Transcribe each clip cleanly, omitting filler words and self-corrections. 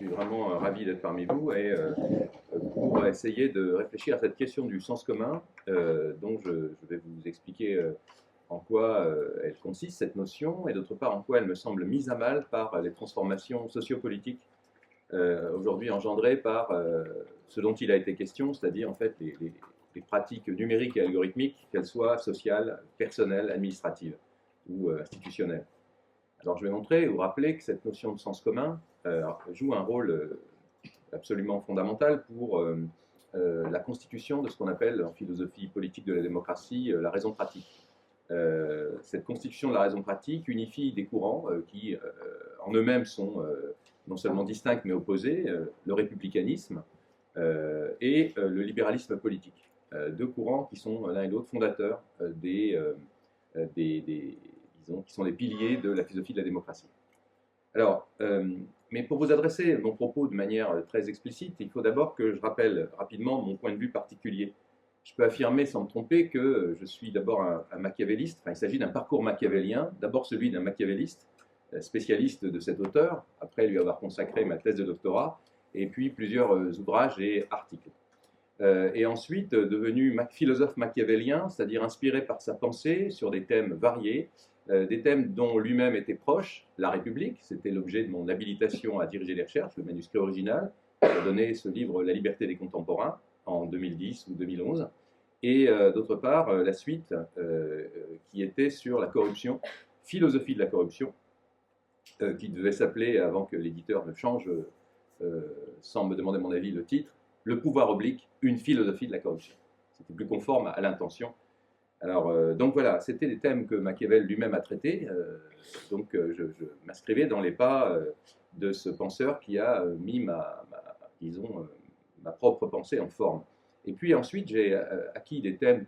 suis vraiment ravi d'être parmi vous et pour essayer de réfléchir à cette question du sens commun, dont je vais vous expliquer en quoi elle consiste, cette notion, et d'autre part en quoi elle me semble mise à mal par les transformations sociopolitiques aujourd'hui engendrées par ce dont il a été question, c'est-à-dire en fait les pratiques numériques et algorithmiques, qu'elles soient sociales, personnelles, administratives ou institutionnelles. Alors je vais montrer ou rappeler que cette notion de sens commun joue un rôle absolument fondamental pour la constitution de ce qu'on appelle en philosophie politique de la démocratie la raison pratique. Cette constitution de la raison pratique unifie des courants qui en eux-mêmes sont non seulement distincts mais opposés, le républicanisme et le libéralisme politique. Deux courants qui sont l'un et l'autre fondateurs disons, qui sont les piliers de la philosophie de la démocratie. Alors, mais pour vous adresser mon propos de manière très explicite, il faut d'abord que je rappelle rapidement mon point de vue particulier. Je peux affirmer sans me tromper que je suis d'abord un machiavéliste, enfin il s'agit d'un parcours machiavélien, d'abord celui d'un machiavéliste, spécialiste de cet auteur, après lui avoir consacré ma thèse de doctorat, et puis plusieurs ouvrages et articles. Et ensuite devenu philosophe machiavélien, c'est-à-dire inspiré par sa pensée sur des thèmes variés, des thèmes dont lui-même était proche, la République, c'était l'objet de mon habilitation à diriger les recherches, le manuscrit original, qui a donné ce livre La liberté des contemporains en 2010 ou 2011, et d'autre part la suite qui était sur la corruption, philosophie de la corruption, qui devait s'appeler, avant que l'éditeur ne change, sans me demander mon avis, le titre, Le pouvoir oblique, une philosophie de la corruption. C'était plus conforme à l'intention. Alors, donc voilà, c'était des thèmes que Machiavel lui-même a traités, donc je m'inscrivais dans les pas de ce penseur qui a mis disons, ma propre pensée en forme. Et puis ensuite, j'ai acquis des thèmes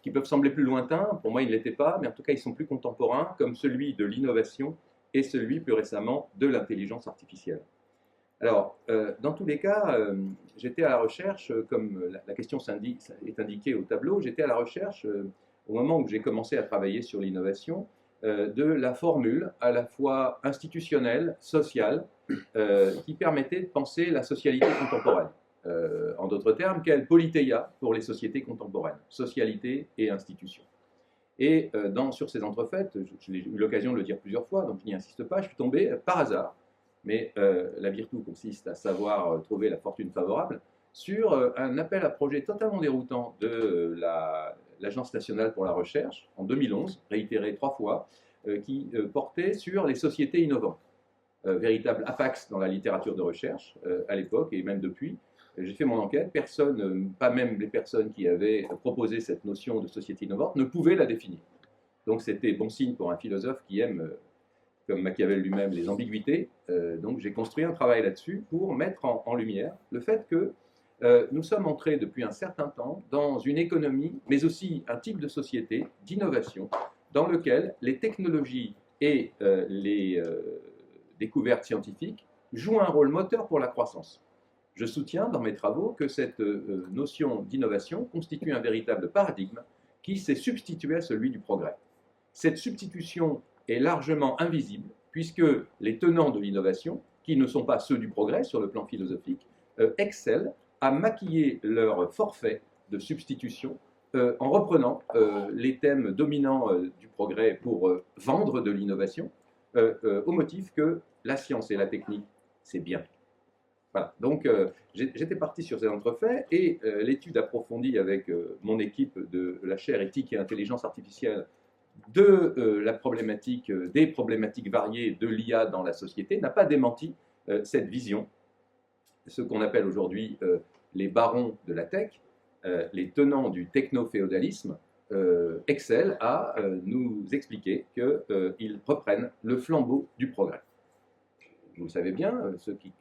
qui peuvent sembler plus lointains, pour moi ils ne l'étaient pas, mais en tout cas ils sont plus contemporains, comme celui de l'innovation et celui plus récemment de l'intelligence artificielle. Alors, dans tous les cas, j'étais à la recherche, comme la question est indiquée au tableau, j'étais à la recherche, au moment où j'ai commencé à travailler sur l'innovation, de la formule à la fois institutionnelle, sociale, qui permettait de penser la socialité contemporaine. En d'autres termes, quelle politeia pour les sociétés contemporaines, socialité et institution. Et sur ces entrefaites, j'ai eu l'occasion de le dire plusieurs fois, donc je n'y insiste pas, je suis tombé par hasard, mais la virtu consiste à savoir trouver la fortune favorable, sur un appel à projet totalement déroutant de l'Agence nationale pour la recherche, en 2011, réitéré 3 fois, qui portait sur les sociétés innovantes. Véritable apax dans la littérature de recherche, à l'époque, et même depuis. J'ai fait mon enquête, personne, pas même les personnes qui avaient proposé cette notion de société innovante, ne pouvaient la définir. Donc c'était bon signe pour un philosophe qui aime comme Machiavel lui-même, les ambiguïtés. Donc j'ai construit un travail là-dessus pour mettre en lumière le fait que nous sommes entrés depuis un certain temps dans une économie, mais aussi un type de société, d'innovation, dans lequel les technologies et les découvertes scientifiques jouent un rôle moteur pour la croissance. Je soutiens dans mes travaux que cette notion d'innovation constitue un véritable paradigme qui s'est substitué à celui du progrès. Cette substitution est largement invisible, puisque les tenants de l'innovation, qui ne sont pas ceux du progrès sur le plan philosophique, excellent à maquiller leur forfait de substitution en reprenant les thèmes dominants du progrès pour vendre de l'innovation, au motif que la science et la technique, c'est bien. Voilà, donc j'étais parti sur ces entrefaits et l'étude approfondie avec mon équipe de la chaire éthique et intelligence artificielle de des problématiques variées de l'IA dans la société n'a pas démenti cette vision, ce qu'on appelle aujourd'hui les barons de la tech, les tenants du techno-féodalisme, excellent à nous expliquer qu'ils reprennent le flambeau du progrès. Vous le savez bien,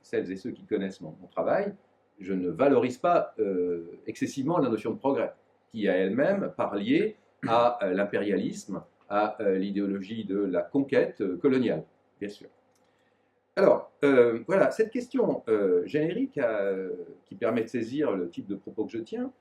celles et ceux qui connaissent mon travail, je ne valorise pas excessivement la notion de progrès, qui a elle-même part liée à l'impérialisme, à l'idéologie de la conquête coloniale, bien sûr. Alors, voilà, cette question générique qui permet de saisir le type de propos que je tiens,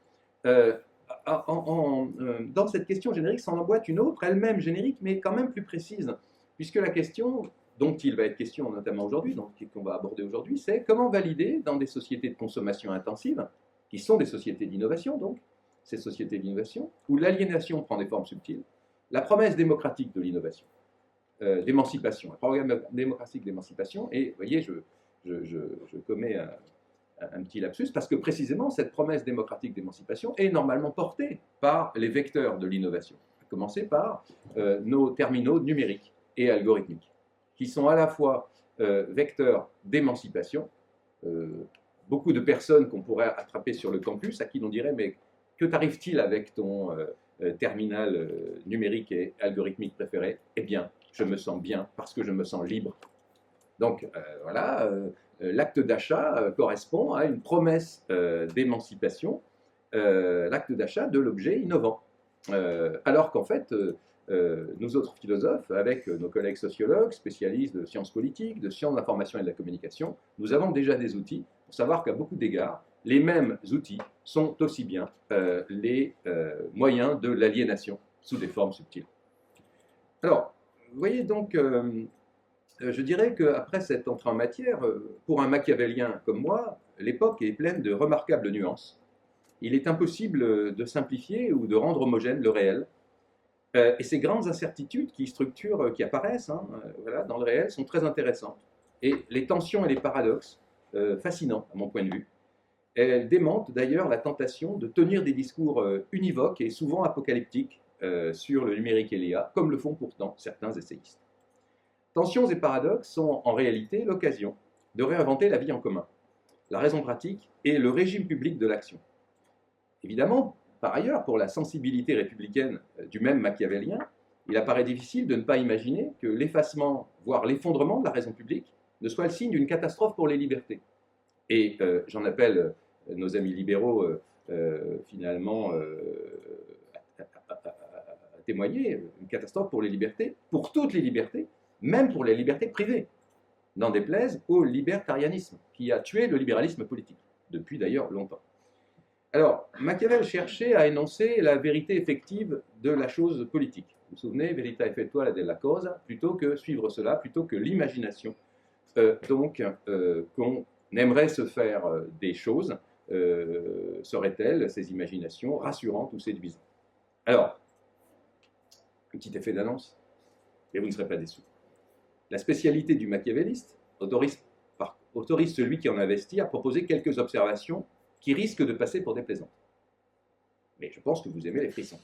dans cette question générique s'en emboîte une autre, elle-même générique, mais quand même plus précise, puisque la question dont il va être question notamment aujourd'hui, qu'on va aborder aujourd'hui, c'est comment valider dans des sociétés de consommation intensive, qui sont des sociétés d'innovation donc, ces sociétés d'innovation, où l'aliénation prend des formes subtiles, la promesse démocratique de l'innovation, d'émancipation, un programme démocratique d'émancipation, et vous voyez, je commets un petit lapsus, parce que précisément cette promesse démocratique d'émancipation est normalement portée par les vecteurs de l'innovation, à commencer par nos terminaux numériques et algorithmiques, qui sont à la fois vecteurs d'émancipation. Beaucoup de personnes qu'on pourrait attraper sur le campus, à qui l'on dirait, mais que t'arrive-t-il avec ton terminal numérique et algorithmique préféré? Eh bien, je me sens bien parce que je me sens libre. Donc voilà, l'acte d'achat correspond à une promesse d'émancipation, l'acte d'achat de l'objet innovant. Alors qu'en fait, nous autres philosophes, avec nos collègues sociologues, spécialistes de sciences politiques, de sciences de l'information et de la communication, nous avons déjà des outils pour savoir qu'à beaucoup d'égards, les mêmes outils sont aussi bien les moyens de l'aliénation sous des formes subtiles. Alors, vous voyez donc, je dirais qu'après cette entrée en matière, pour un machiavélien comme moi, l'époque est pleine de remarquables nuances. Il est impossible de simplifier ou de rendre homogène le réel. Et ces grandes incertitudes qui apparaissent voilà, dans le réel sont très intéressantes. Et les tensions et les paradoxes, fascinants à mon point de vue, elles démentent d'ailleurs la tentation de tenir des discours univoques et souvent apocalyptiques sur le numérique et l'IA, comme le font pourtant certains essayistes. Tensions et paradoxes sont en réalité l'occasion de réinventer la vie en commun, la raison pratique et le régime public de l'action. Évidemment, par ailleurs, pour la sensibilité républicaine du même machiavélien, il apparaît difficile de ne pas imaginer que l'effacement, voire l'effondrement de la raison publique, ne soit le signe d'une catastrophe pour les libertés. Et j'en appelle nos amis libéraux finalement à témoigner, une catastrophe pour les libertés, pour toutes les libertés, même pour les libertés privées, n'en déplaise au libertarianisme, qui a tué le libéralisme politique, depuis d'ailleurs longtemps. Alors, Machiavel cherchait à énoncer la vérité effective de la chose politique. Vous vous souvenez, verita effettuale della cosa, plutôt que suivre cela, plutôt que l'imagination. Qu'on aimerait se faire des choses, seraient-elles, ces imaginations, rassurantes ou séduisantes? Alors, un petit effet d'annonce, et vous ne serez pas déçus. La spécialité du machiavéliste autorise celui qui en investit à proposer quelques observations qui risquent de passer pour des plaisantes. Mais je pense que vous aimez les frissons.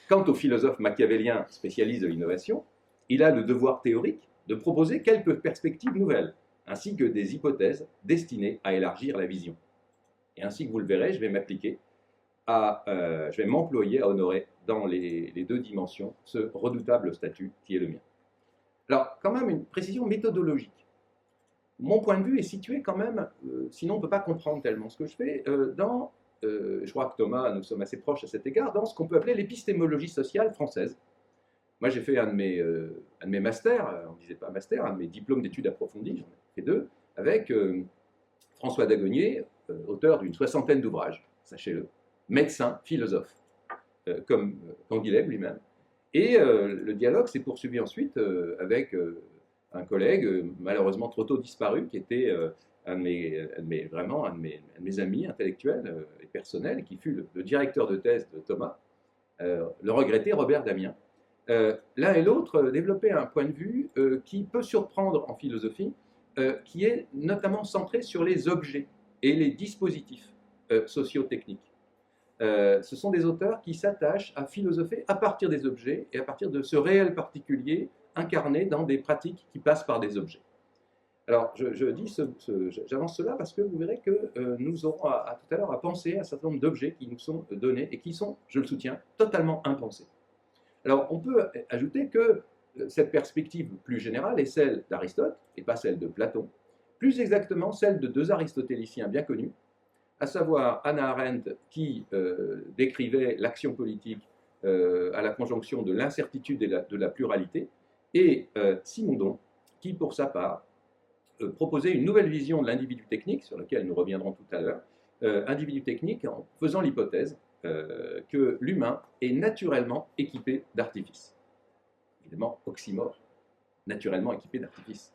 Quant au philosophe machiavélien spécialiste de l'innovation, il a le devoir théorique de proposer quelques perspectives nouvelles, ainsi que des hypothèses destinées à élargir la vision. Et ainsi que vous le verrez, je vais m'employer à honorer dans les deux dimensions ce redoutable statut qui est le mien. Alors, quand même, une précision méthodologique. Mon point de vue est situé quand même, sinon on ne peut pas comprendre tellement ce que je fais, je crois que Thomas, nous sommes assez proches à cet égard, dans ce qu'on peut appeler l'épistémologie sociale française. Moi, j'ai fait un de mes masters, on ne disait pas master, un de mes diplômes d'études approfondies, j'en ai fait deux, avec François Dagonier, auteur d'une 60aine d'ouvrages, sachez-le, médecin, philosophe, comme Canguilhem lui-même. Et le dialogue s'est poursuivi ensuite avec un collègue, malheureusement trop tôt disparu, qui était un de mes amis intellectuels et personnels, qui fut le directeur de thèse de Thomas, le regretté Robert Damien. L'un et l'autre développaient un point de vue qui peut surprendre en philosophie, qui est notamment centré sur les objets et les dispositifs socio-techniques. Ce sont des auteurs qui s'attachent à philosopher à partir des objets et à partir de ce réel particulier incarné dans des pratiques qui passent par des objets. Alors, j'avance cela parce que vous verrez que nous aurons tout à l'heure à penser à un certain nombre d'objets qui nous sont donnés et qui sont, je le soutiens, totalement impensés. Alors, on peut ajouter que cette perspective plus générale est celle d'Aristote et pas celle de Platon, plus exactement celle de deux aristotéliciens bien connus, à savoir Hannah Arendt qui décrivait l'action politique à la conjonction de l'incertitude et de la pluralité, et Simondon qui, pour sa part, proposait une nouvelle vision de l'individu technique, sur laquelle nous reviendrons tout à l'heure, individu technique en faisant l'hypothèse que l'humain est naturellement équipé d'artifices. Évidemment, oxymore. naturellement équipés d'artifices.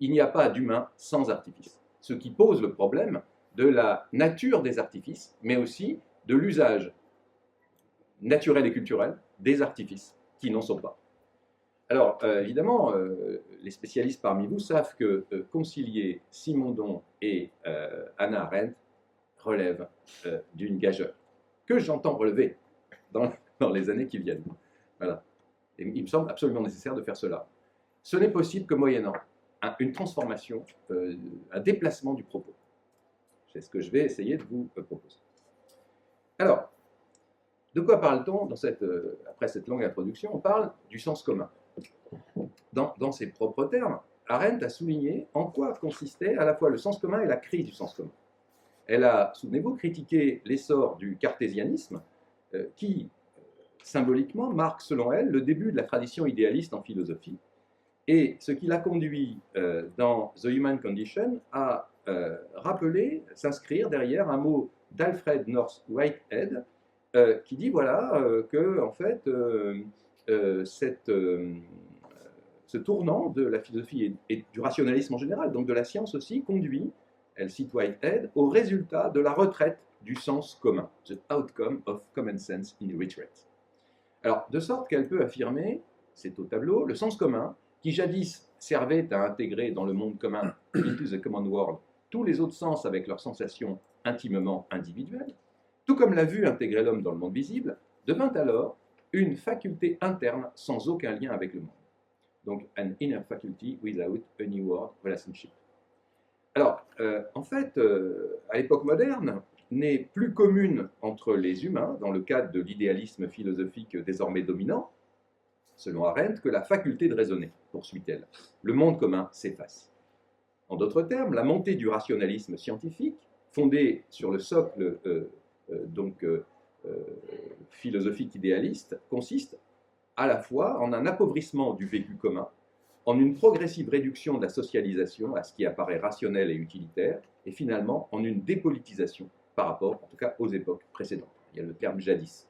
Il n'y a pas d'humain sans artifice. Ce qui pose le problème de la nature des artifices, mais aussi de l'usage naturel et culturel des artifices qui n'en sont pas. Alors, évidemment, les spécialistes parmi vous savent que concilier Simondon et Hannah Arendt relève d'une gageure, que j'entends relever dans les années qui viennent. Voilà. Et il me semble absolument nécessaire de faire cela. Ce n'est possible que moyennant une transformation, un déplacement du propos. C'est ce que je vais essayer de vous proposer. Alors, de quoi parle-t-on après cette longue introduction? On parle du sens commun. Dans ses propres termes, Arendt a souligné en quoi consistait à la fois le sens commun et la crise du sens commun. Elle a, souvenez-vous, critiqué l'essor du cartésianisme qui, symboliquement, marque, selon elle, le début de la tradition idéaliste en philosophie, et ce qui l'a conduit dans The Human Condition à rappeler, s'inscrire derrière un mot d'Alfred North Whitehead qui dit voilà que en fait ce tournant de la philosophie et du rationalisme en général, donc de la science aussi, conduit, elle cite Whitehead, au résultat de la retraite du sens commun, the outcome of common sense in retreat. Alors, de sorte qu'elle peut affirmer, c'est au tableau, le sens commun, qui jadis servait à intégrer dans le monde commun, into the common world, tous les autres sens avec leurs sensations intimement individuelles, tout comme la vue intégrait l'homme dans le monde visible, devint alors une faculté interne sans aucun lien avec le monde. Donc, an inner faculty without any word relationship. Alors, en fait, à l'époque moderne, n'est plus commune entre les humains, dans le cadre de l'idéalisme philosophique désormais dominant, selon Arendt, que la faculté de raisonner, poursuit-elle. Le monde commun s'efface. En d'autres termes, la montée du rationalisme scientifique, fondée sur le socle philosophique idéaliste, consiste à la fois en un appauvrissement du vécu commun, en une progressive réduction de la socialisation à ce qui apparaît rationnel et utilitaire, et finalement en une dépolitisation par rapport, en tout cas, aux époques précédentes. Il y a le terme jadis.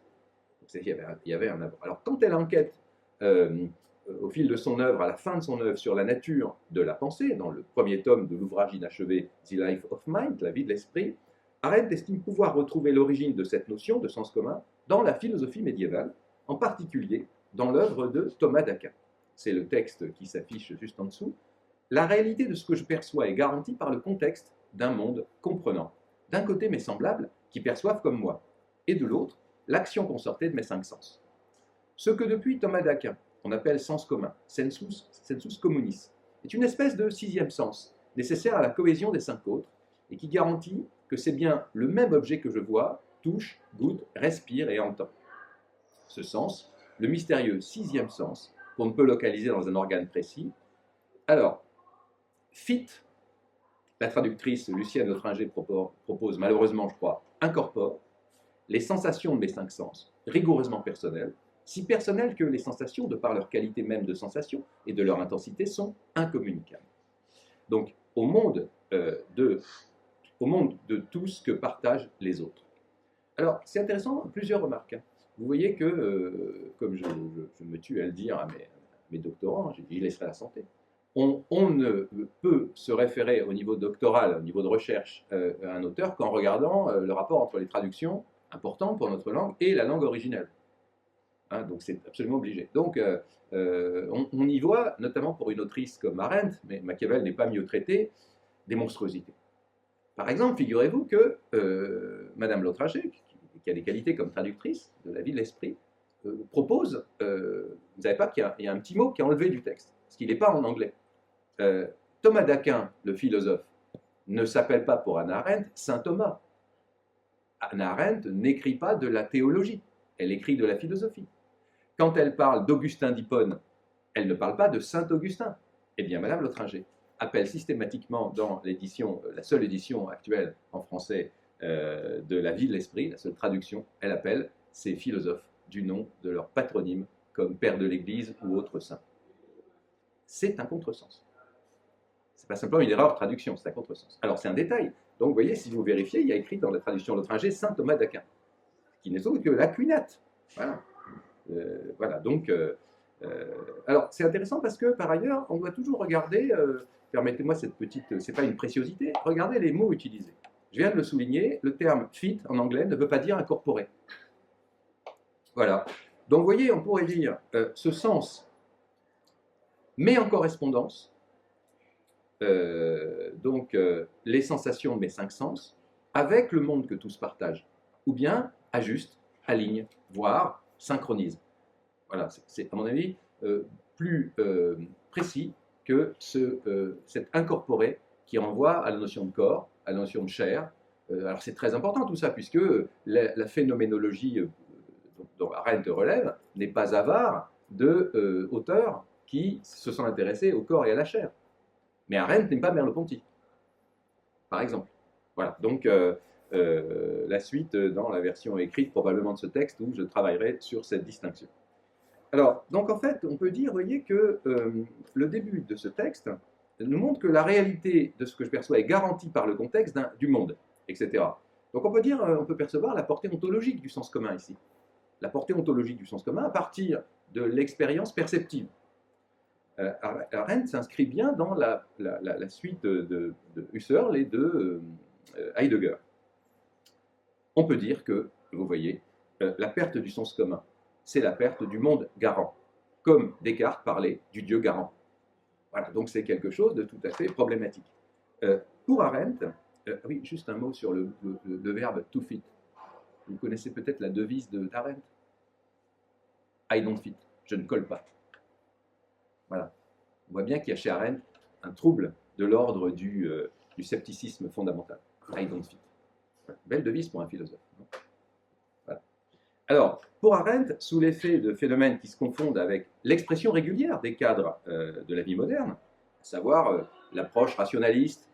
Il y avait un avant. Alors, quand elle enquête au fil de son œuvre, à la fin de son œuvre, sur la nature de la pensée, dans le premier tome de l'ouvrage inachevé The Life of Mind, la vie de l'esprit, Arendt estime pouvoir retrouver l'origine de cette notion de sens commun dans la philosophie médiévale, en particulier dans l'œuvre de Thomas d'Aquin. C'est le texte qui s'affiche juste en dessous. La réalité de ce que je perçois est garantie par le contexte d'un monde comprenant. D'un côté mes semblables, qui perçoivent comme moi, et de l'autre, l'action concertée de mes cinq sens. Ce que depuis Thomas d'Aquin, on appelle sens commun, sensus communis, est une espèce de sixième sens, nécessaire à la cohésion des cinq autres, et qui garantit que c'est bien le même objet que je vois, touche, goûte, respire et entend. Ce sens, le mystérieux sixième sens, qu'on ne peut localiser dans un organe précis. Alors, fit, la traductrice Lucienne Autringer propose, malheureusement je crois, incorpore les sensations de mes cinq sens, rigoureusement personnelles, si personnelles que les sensations, de par leur qualité même de sensation et de leur intensité, sont incommunicables. Donc, au monde de tout ce que partagent les autres. Alors, c'est intéressant, plusieurs remarques. Vous voyez que, comme je me tue à le dire à mes doctorants, j'y laisserai la santé, on ne peut se référer au niveau doctoral, au niveau de recherche, à un auteur qu'en regardant le rapport entre les traductions importantes pour notre langue et la langue originelle. Hein, donc c'est absolument obligé. Donc on y voit, notamment pour une autrice comme Arendt, mais Machiavel n'est pas mieux traité, des monstruosités. Par exemple, figurez-vous que Madame Lautragé, qui a des qualités comme traductrice de la vie de l'esprit, propose, vous ne savez pas qu'il y a un petit mot qui est enlevé du texte, parce qu'il n'est pas en anglais. Thomas d'Aquin, le philosophe, ne s'appelle pas pour Hannah Arendt Saint Thomas. Hannah Arendt n'écrit pas de la théologie, elle écrit de la philosophie. Quand elle parle d'Augustin d'Hippone, elle ne parle pas de Saint Augustin. Eh bien, Madame Lautragé appelle systématiquement dans l'édition, la seule édition actuelle en français de la vie de l'esprit, la seule traduction, elle appelle ces philosophes du nom de leur patronyme, comme Père de l'Église ou autre saint. C'est un contresens. Ce n'est pas simplement une erreur de traduction, c'est un contresens. Alors c'est un détail. Donc vous voyez, si vous vérifiez, il y a écrit dans la traduction Lautragé Saint Thomas d'Aquin, qui n'est autre que l'Aquinate. Voilà. Voilà. Donc Alors, c'est intéressant parce que, par ailleurs, on doit toujours regarder, permettez-moi cette petite, c'est pas une préciosité, regardez les mots utilisés. Je viens de le souligner, le terme fit en anglais ne veut pas dire incorporé. Voilà. Donc, vous voyez, on pourrait dire ce sens met en correspondance les sensations de mes 5 sens avec le monde que tous partagent, ou bien ajuste, aligne, voire synchronise. Voilà, c'est à mon avis plus précis que cet incorporé qui renvoie à la notion de corps, à la notion de chair. Alors c'est très important tout ça, puisque la phénoménologie dont Arendt relève n'est pas avare d'auteurs qui se sont intéressés au corps et à la chair. Mais Arendt n'est pas Merleau-Ponty, par exemple. Voilà, donc la suite dans la version écrite probablement de ce texte où je travaillerai sur cette distinction. Alors, donc en fait, on peut dire, vous voyez, que le début de ce texte nous montre que la réalité de ce que je perçois est garantie par le contexte du monde, etc. Donc on peut dire, on peut percevoir la portée ontologique du sens commun ici. La portée ontologique du sens commun à partir de l'expérience perceptive. Arendt s'inscrit bien dans la suite de Husserl et de Heidegger. On peut dire que, vous voyez, la perte du sens commun, c'est la perte du monde garant, comme Descartes parlait du Dieu garant. Voilà, donc c'est quelque chose de tout à fait problématique. Pour Arendt, oui, juste un mot sur le verbe to fit. Vous connaissez peut-être la devise d'Arendt. I don't fit, je ne colle pas. Voilà. On voit bien qu'il y a chez Arendt un trouble de l'ordre du scepticisme fondamental. I don't fit. Belle devise pour un philosophe. Voilà. Alors, pour Arendt, sous l'effet de phénomènes qui se confondent avec l'expression régulière des cadres de la vie moderne, à savoir l'approche rationaliste,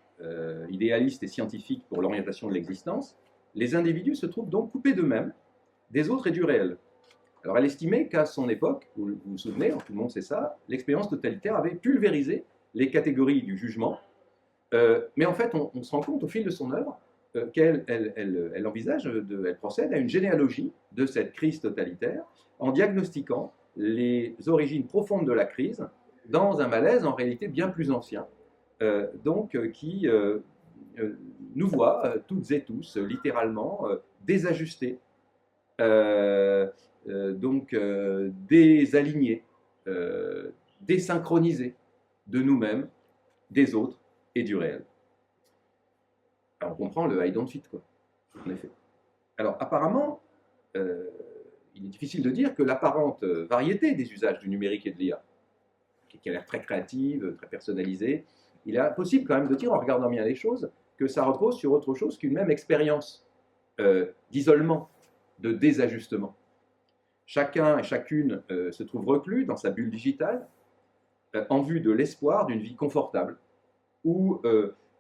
idéaliste et scientifique pour l'orientation de l'existence, les individus se trouvent donc coupés d'eux-mêmes, des autres et du réel. Alors elle estimait qu'à son époque, vous vous souvenez, tout le monde sait ça, l'expérience totalitaire avait pulvérisé les catégories du jugement, mais en fait on se rend compte au fil de son œuvre qu'elle envisage, elle procède à une généalogie de cette crise totalitaire en diagnostiquant les origines profondes de la crise dans un malaise en réalité bien plus ancien, qui nous voit toutes et tous littéralement désajustés, désalignés, désynchronisés de nous-mêmes, des autres et du réel. Alors, on comprend le I don't fit, quoi, en effet. Alors, apparemment, il est difficile de dire que l'apparente variété des usages du numérique et de l'IA, qui a l'air très créative, très personnalisée, il est possible quand même de dire, en regardant bien les choses, que ça repose sur autre chose qu'une même expérience d'isolement, de désajustement. Chacun et chacune se trouve reclus dans sa bulle digitale en vue de l'espoir d'une vie confortable ou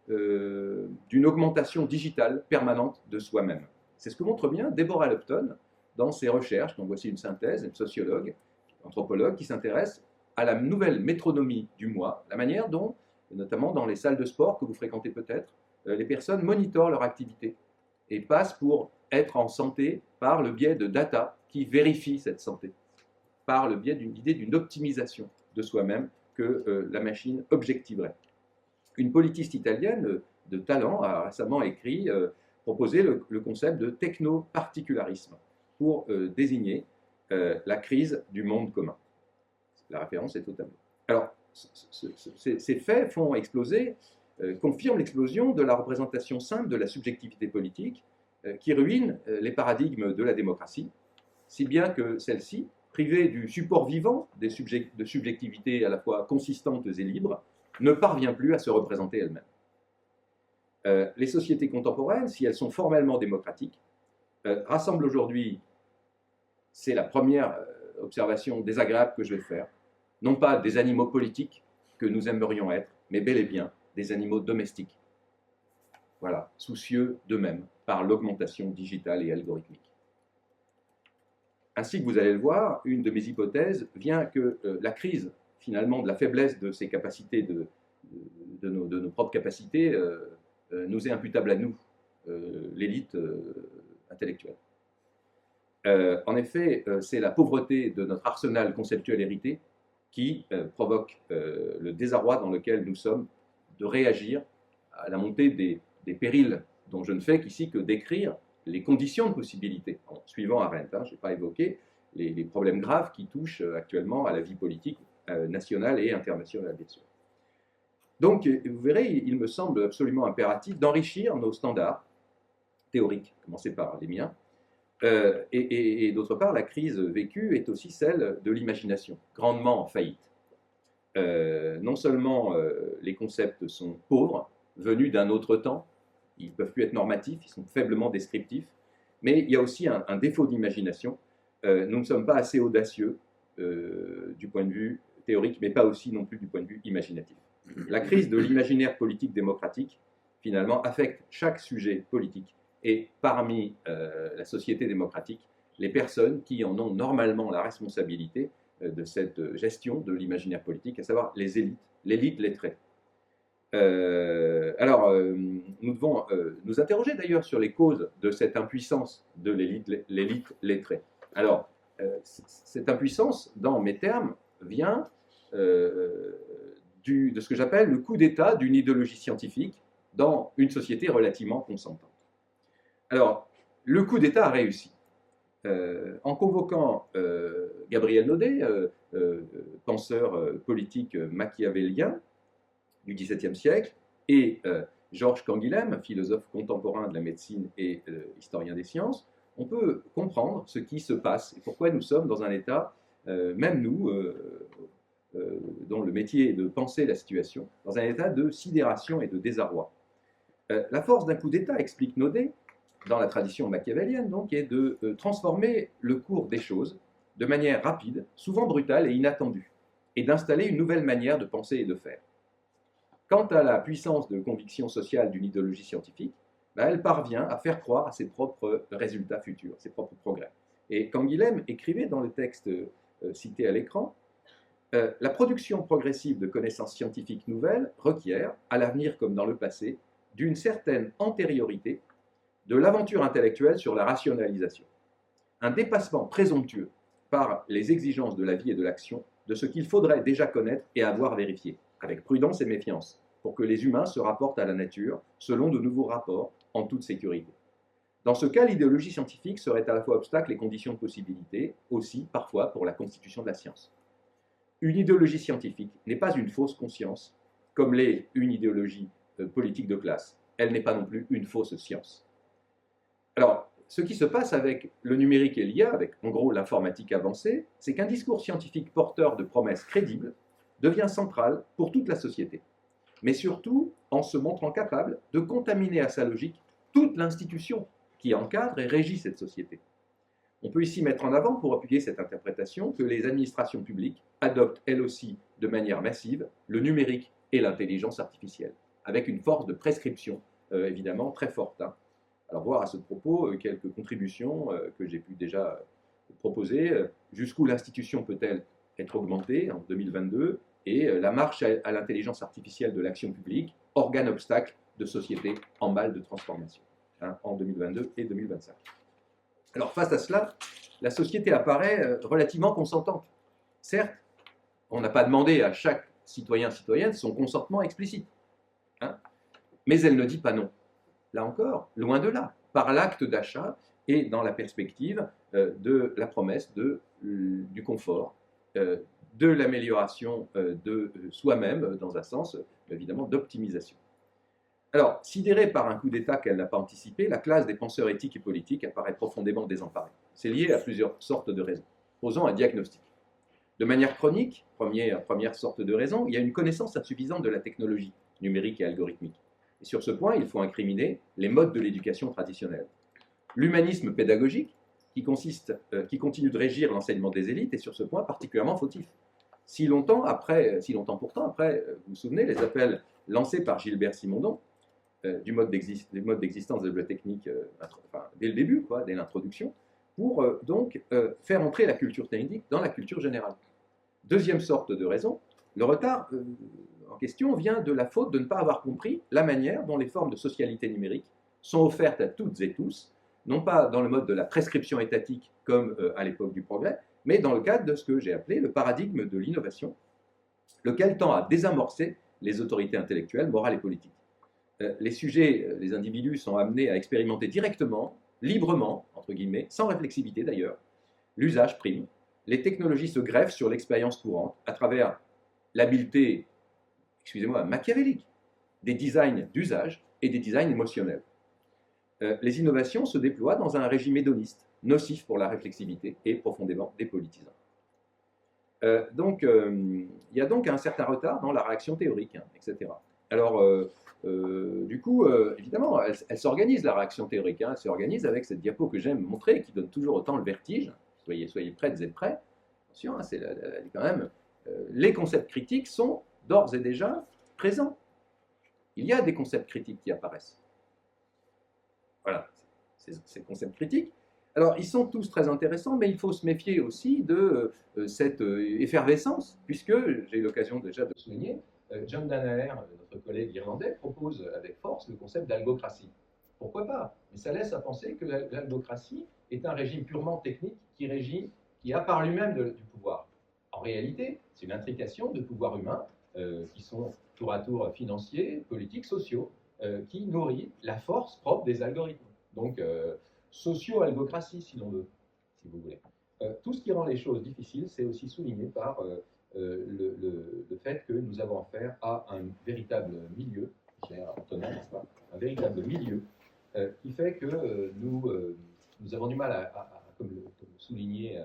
d'une augmentation digitale permanente de soi-même. C'est ce que montre bien Deborah Lupton dans ses recherches. Donc voici une synthèse, une sociologue, anthropologue, qui s'intéresse à la nouvelle métronomie du moi, la manière dont, notamment dans les salles de sport que vous fréquentez peut-être, les personnes monitorent leur activité et passent pour être en santé par le biais de data qui vérifient cette santé, par le biais d'une idée d'une optimisation de soi-même que la machine objectiverait. Une politiste italienne de talent a récemment proposé le concept de techno-particularisme pour désigner la crise du monde commun. La référence est au tableau. Alors, ces faits font exploser, confirment l'explosion de la représentation simple de la subjectivité politique qui ruine les paradigmes de la démocratie, si bien que celle-ci, privée du support vivant de subjectivités à la fois consistantes et libres, ne parvient plus à se représenter elle-même. Les sociétés contemporaines, si elles sont formellement démocratiques, rassemblent aujourd'hui, c'est la première observation désagréable que je vais faire, non pas des animaux politiques que nous aimerions être, mais bel et bien des animaux domestiques. Voilà, soucieux d'eux-mêmes par l'augmentation digitale et algorithmique. Ainsi que vous allez le voir, une de mes hypothèses vient que la crise, finalement, de la faiblesse de ces capacités, de nos propres capacités, nous est imputable à nous, l'élite intellectuelle. En effet, c'est la pauvreté de notre arsenal conceptuel hérité qui provoque le désarroi dans lequel nous sommes de réagir à la montée des périls dont je ne fais qu'ici que décrire les conditions de possibilité, en suivant Arendt. Je n'ai pas évoqué les problèmes graves qui touchent actuellement à la vie politique nationale et internationale, bien sûr. Donc, vous verrez, il me semble absolument impératif d'enrichir nos standards théoriques, à commencer par les miens, et d'autre part, la crise vécue est aussi celle de l'imagination, grandement en faillite. Non seulement les concepts sont pauvres, venus d'un autre temps, ils ne peuvent plus être normatifs, ils sont faiblement descriptifs, mais il y a aussi un défaut d'imagination. Nous ne sommes pas assez audacieux du point de vue théorique, mais pas aussi non plus du point de vue imaginatif. La crise de l'imaginaire politique démocratique, finalement, affecte chaque sujet politique, et parmi la société démocratique, les personnes qui en ont normalement la responsabilité de cette gestion de l'imaginaire politique, à savoir les élites, l'élite lettrée. Nous devons nous interroger d'ailleurs sur les causes de cette impuissance de l'élite lettrée. Alors, cette impuissance, dans mes termes, vient de ce que j'appelle le coup d'État d'une idéologie scientifique dans une société relativement consentante. Alors, le coup d'État a réussi. En convoquant Gabriel Naudet, penseur politique machiavélien du XVIIe siècle, et Georges Canguilhem, philosophe contemporain de la médecine et historien des sciences, on peut comprendre ce qui se passe et pourquoi nous sommes dans un état, même nous, dont le métier est de penser la situation, dans un état de sidération et de désarroi. La force d'un coup d'État, explique Naudet, dans la tradition machiavélienne, donc, est de transformer le cours des choses de manière rapide, souvent brutale et inattendue, et d'installer une nouvelle manière de penser et de faire. Quant à la puissance de conviction sociale d'une idéologie scientifique, elle parvient à faire croire à ses propres résultats futurs, ses propres progrès. Et Canguilhem écrivait dans le texte cité à l'écran, la production progressive de connaissances scientifiques nouvelles requiert, à l'avenir comme dans le passé, d'une certaine antériorité de l'aventure intellectuelle sur la rationalisation. Un dépassement présomptueux par les exigences de la vie et de l'action de ce qu'il faudrait déjà connaître et avoir vérifié, avec prudence et méfiance, pour que les humains se rapportent à la nature selon de nouveaux rapports en toute sécurité. Dans ce cas, l'idéologie scientifique serait à la fois obstacle et condition de possibilité, aussi parfois pour la constitution de la science. Une idéologie scientifique n'est pas une fausse conscience, comme l'est une idéologie politique de classe. Elle n'est pas non plus une fausse science. Alors, ce qui se passe avec le numérique et l'IA, avec en gros l'informatique avancée, c'est qu'un discours scientifique porteur de promesses crédibles devient central pour toute la société, mais surtout en se montrant capable de contaminer à sa logique toute l'institution qui encadre et régit cette société. On peut ici mettre en avant, pour appuyer cette interprétation, que les administrations publiques adoptent elles aussi de manière massive le numérique et l'intelligence artificielle, avec une force de prescription évidemment très forte. Alors voir à ce propos quelques contributions que j'ai pu déjà proposer, jusqu'où l'institution peut-elle être augmentée en 2022, et la marche à l'intelligence artificielle de l'action publique, organe obstacle de société en mal de transformation, en 2022 et 2025. Alors face à cela, la société apparaît relativement consentante. Certes, on n'a pas demandé à chaque citoyenne son consentement explicite, mais elle ne dit pas non. Là encore, loin de là, par l'acte d'achat et dans la perspective de la promesse du confort, de l'amélioration de soi-même, dans un sens évidemment d'optimisation. Alors, sidérée par un coup d'État qu'elle n'a pas anticipé, la classe des penseurs éthiques et politiques apparaît profondément désemparée. C'est lié à plusieurs sortes de raisons. Posons un diagnostic. De manière chronique, première sorte de raison, il y a une connaissance insuffisante de la technologie numérique et algorithmique. Et sur ce point, il faut incriminer les modes de l'éducation traditionnelle. L'humanisme pédagogique, qui continue de régir l'enseignement des élites, est sur ce point particulièrement fautif. Si longtemps pourtant après, vous vous souvenez, les appels lancés par Gilbert Simondon, du mode d'existence des bibliotechniques dès le début, dès l'introduction, pour donc faire entrer la culture technique dans la culture générale. Deuxième sorte de raison, le retard en question vient de la faute de ne pas avoir compris la manière dont les formes de socialité numérique sont offertes à toutes et tous, non pas dans le mode de la prescription étatique comme à l'époque du progrès, mais dans le cadre de ce que j'ai appelé le paradigme de l'innovation, lequel tend à désamorcer les autorités intellectuelles, morales et politiques. Les sujets, les individus sont amenés à expérimenter directement, librement, entre guillemets, sans réflexivité d'ailleurs, l'usage prime. Les technologies se greffent sur l'expérience courante à travers l'habileté, excusez-moi, machiavélique des designs d'usage et des designs émotionnels. Les innovations se déploient dans un régime hédoniste, nocif pour la réflexivité et profondément dépolitisant. Il y a donc un certain retard dans la réaction théorique, etc. Alors, du coup, évidemment, elle s'organise, la réaction théorique. Elle s'organise avec cette diapo que j'aime montrer, qui donne toujours autant le vertige. Soyez prêtes et prêts. Attention, c'est quand même... les concepts critiques sont d'ores et déjà présents. Il y a des concepts critiques qui apparaissent. Voilà, ces concepts critiques. Alors, ils sont tous très intéressants, mais il faut se méfier aussi de cette effervescence, puisque, j'ai eu l'occasion déjà de souligner, John Danaher, notre collègue irlandais, propose avec force le concept d'algocratie. Pourquoi pas? Mais ça laisse à penser que l'algocratie est un régime purement technique qui a par lui-même du pouvoir. En réalité, c'est une intrication de pouvoirs humains qui sont tour à tour financiers, politiques, sociaux, qui nourrit la force propre des algorithmes. Donc, socio-algocratie, si l'on veut, si vous voulez. Tout ce qui rend les choses difficiles, c'est aussi souligné par le fait que nous avons affaire à un véritable milieu, cher Antonin, n'est-ce pas, un véritable milieu qui fait que nous avons du mal comme le soulignait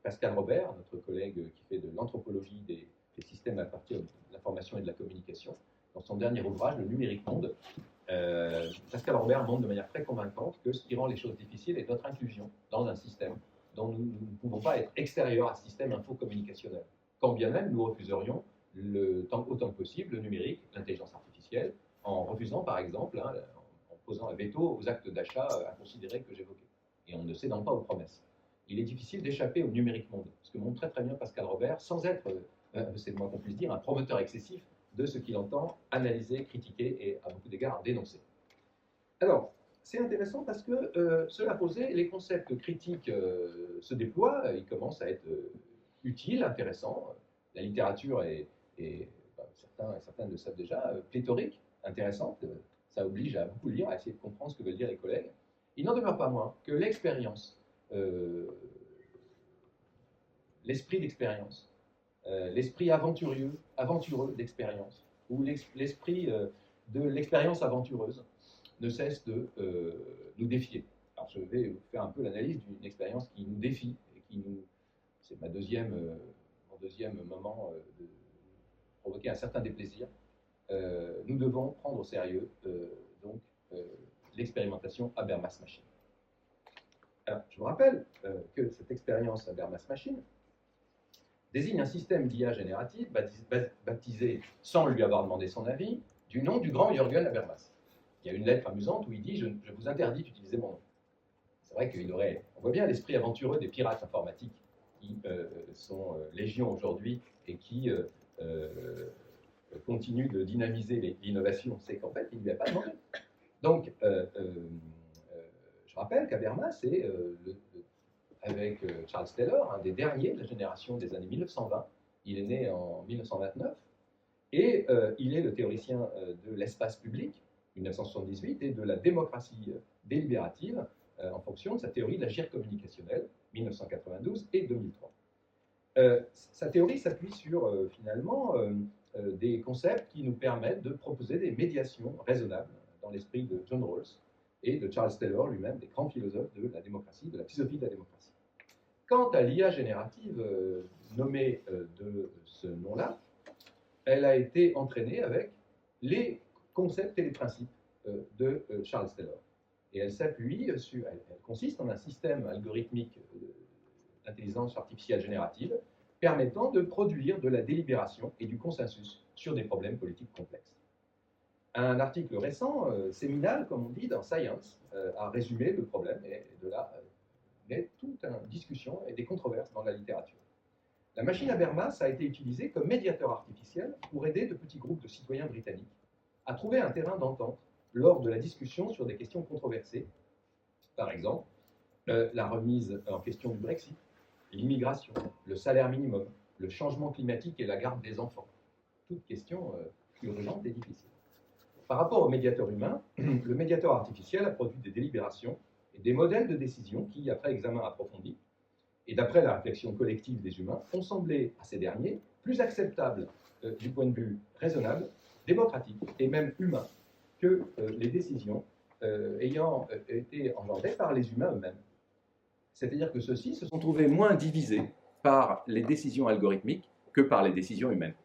Pascal Robert, notre collègue qui fait de l'anthropologie des systèmes à partir de l'information et de la communication, dans son dernier ouvrage, Le numérique monde, Pascal Robert montre de manière très convaincante que ce qui rend les choses difficiles est notre inclusion dans un système dont nous ne pouvons pas être extérieurs à ce système info-communicationnel. Quand bien même nous refuserions autant que possible le numérique, l'intelligence artificielle, en refusant par exemple, en posant un veto aux actes d'achat inconsidérés que j'évoquais, et en ne cédant pas aux promesses. Il est difficile d'échapper au numérique monde, ce que montre très bien Pascal Robert, sans être, c'est le moins qu'on puisse dire, un promoteur excessif de ce qu'il entend analyser, critiquer et à beaucoup d'égards dénoncer. Alors, c'est intéressant parce que cela posé, les concepts critiques se déploient, ils commencent à être utiles, intéressants. La littérature est certains le savent déjà, pléthorique, intéressante. Ça oblige à beaucoup lire, à essayer de comprendre ce que veulent dire les collègues. Il n'en demeure pas moins que l'expérience, l'esprit d'expérience, l'esprit aventureux d'expérience, ou l'esprit de l'expérience aventureuse, ne cesse de nous défier. Alors je vais vous faire un peu l'analyse d'une expérience qui nous défie, et qui nous... C'est mon deuxième moment de provoquer un certain déplaisir. Nous devons prendre au sérieux l'expérimentation Habermas Machine. Alors, je vous rappelle que cette expérience Habermas Machine désigne un système d'IA générative baptisé, sans lui avoir demandé son avis, du nom du grand Jürgen Habermas. Il y a une lettre amusante où il dit « Je vous interdis d'utiliser mon nom ». C'est vrai on voit bien l'esprit aventureux des pirates informatiques qui sont légion aujourd'hui et qui continuent de dynamiser l'innovation. C'est qu'en fait, il ne lui a pas demandé. Donc, je rappelle qu'Habermas est, avec Charles Taylor, un des derniers de la génération des années 1920. Il est né en 1929 et il est le théoricien de l'espace public, 1978, et de la démocratie délibérative en fonction de sa théorie de la gire communicationnelle, 1992 et 2003. Sa théorie s'appuie sur, finalement, des concepts qui nous permettent de proposer des médiations raisonnables dans l'esprit de John Rawls et de Charles Taylor lui-même, des grands philosophes de la démocratie, de la philosophie de la démocratie. Quant à l'IA générative nommée de ce nom-là, elle a été entraînée avec les concepts et les principes de Charles Taylor. Et elle consiste en un système algorithmique d'intelligence artificielle générative permettant de produire de la délibération et du consensus sur des problèmes politiques complexes. Un article récent, séminal, comme on dit, dans Science, a résumé le problème, et de là naît toute une discussion et des controverses dans la littérature. La machine Habermas a été utilisée comme médiateur artificiel pour aider de petits groupes de citoyens britanniques à trouver un terrain d'entente lors de la discussion sur des questions controversées. Par exemple, la remise en question du Brexit, l'immigration, le salaire minimum, le changement climatique et la garde des enfants. Toutes questions urgentes et difficiles. Par rapport au médiateur humain, le médiateur artificiel a produit des délibérations et des modèles de décision qui, après examen approfondi, et d'après la réflexion collective des humains, ont semblé à ces derniers plus acceptables du point de vue raisonnable, démocratique et même humain que les décisions ayant été engendrées par les humains eux-mêmes. C'est-à-dire que ceux-ci se sont trouvés moins divisés par les décisions algorithmiques que par les décisions humaines.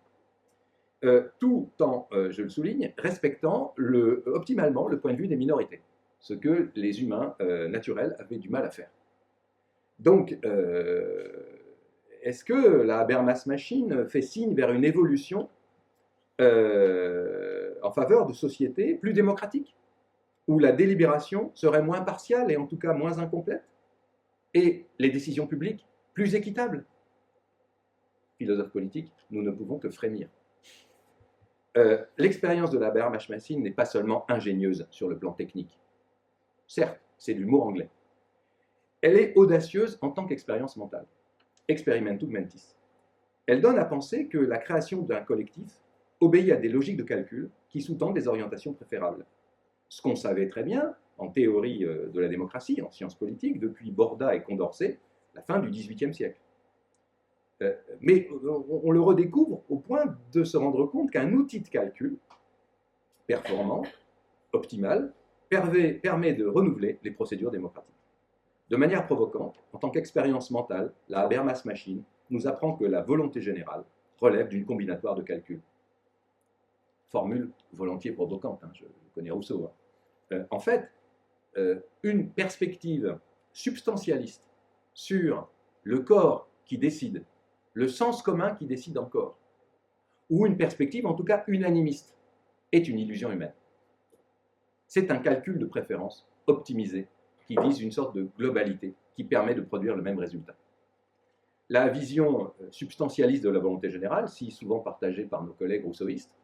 Tout en, je le souligne, respectant optimalement le point de vue des minorités, ce que les humains naturels avaient du mal à faire. Donc, est-ce que la Habermas Machine fait signe vers une évolution en faveur de sociétés plus démocratiques, où la délibération serait moins partiale et en tout cas moins incomplète, et les décisions publiques plus équitables? Philosophes politiques, nous ne pouvons que frémir. L'expérience de la Habermas Machine n'est pas seulement ingénieuse sur le plan technique. Certes, c'est de l'humour anglais. Elle est audacieuse en tant qu'expérience mentale. Experimentum mentis. Elle donne à penser que la création d'un collectif obéit à des logiques de calcul qui sous-tendent des orientations préférables. Ce qu'on savait très bien en théorie de la démocratie, en sciences politiques, depuis Borda et Condorcet, la fin du XVIIIe siècle. Mais on le redécouvre au point de se rendre compte qu'un outil de calcul performant, optimal, permet de renouveler les procédures démocratiques. De manière provocante, en tant qu'expérience mentale, la Habermas Machine nous apprend que la volonté générale relève d'une combinatoire de calculs. Formule volontiers provocante, hein, je connais Rousseau. Hein. En fait, une perspective substantialiste sur le corps qui décide, le sens commun qui décide encore, ou une perspective en tout cas unanimiste, est une illusion humaine. C'est un calcul de préférence optimisé qui vise une sorte de globalité qui permet de produire le même résultat. La vision substantialiste de la volonté générale, si souvent partagée par nos collègues rousseauistes,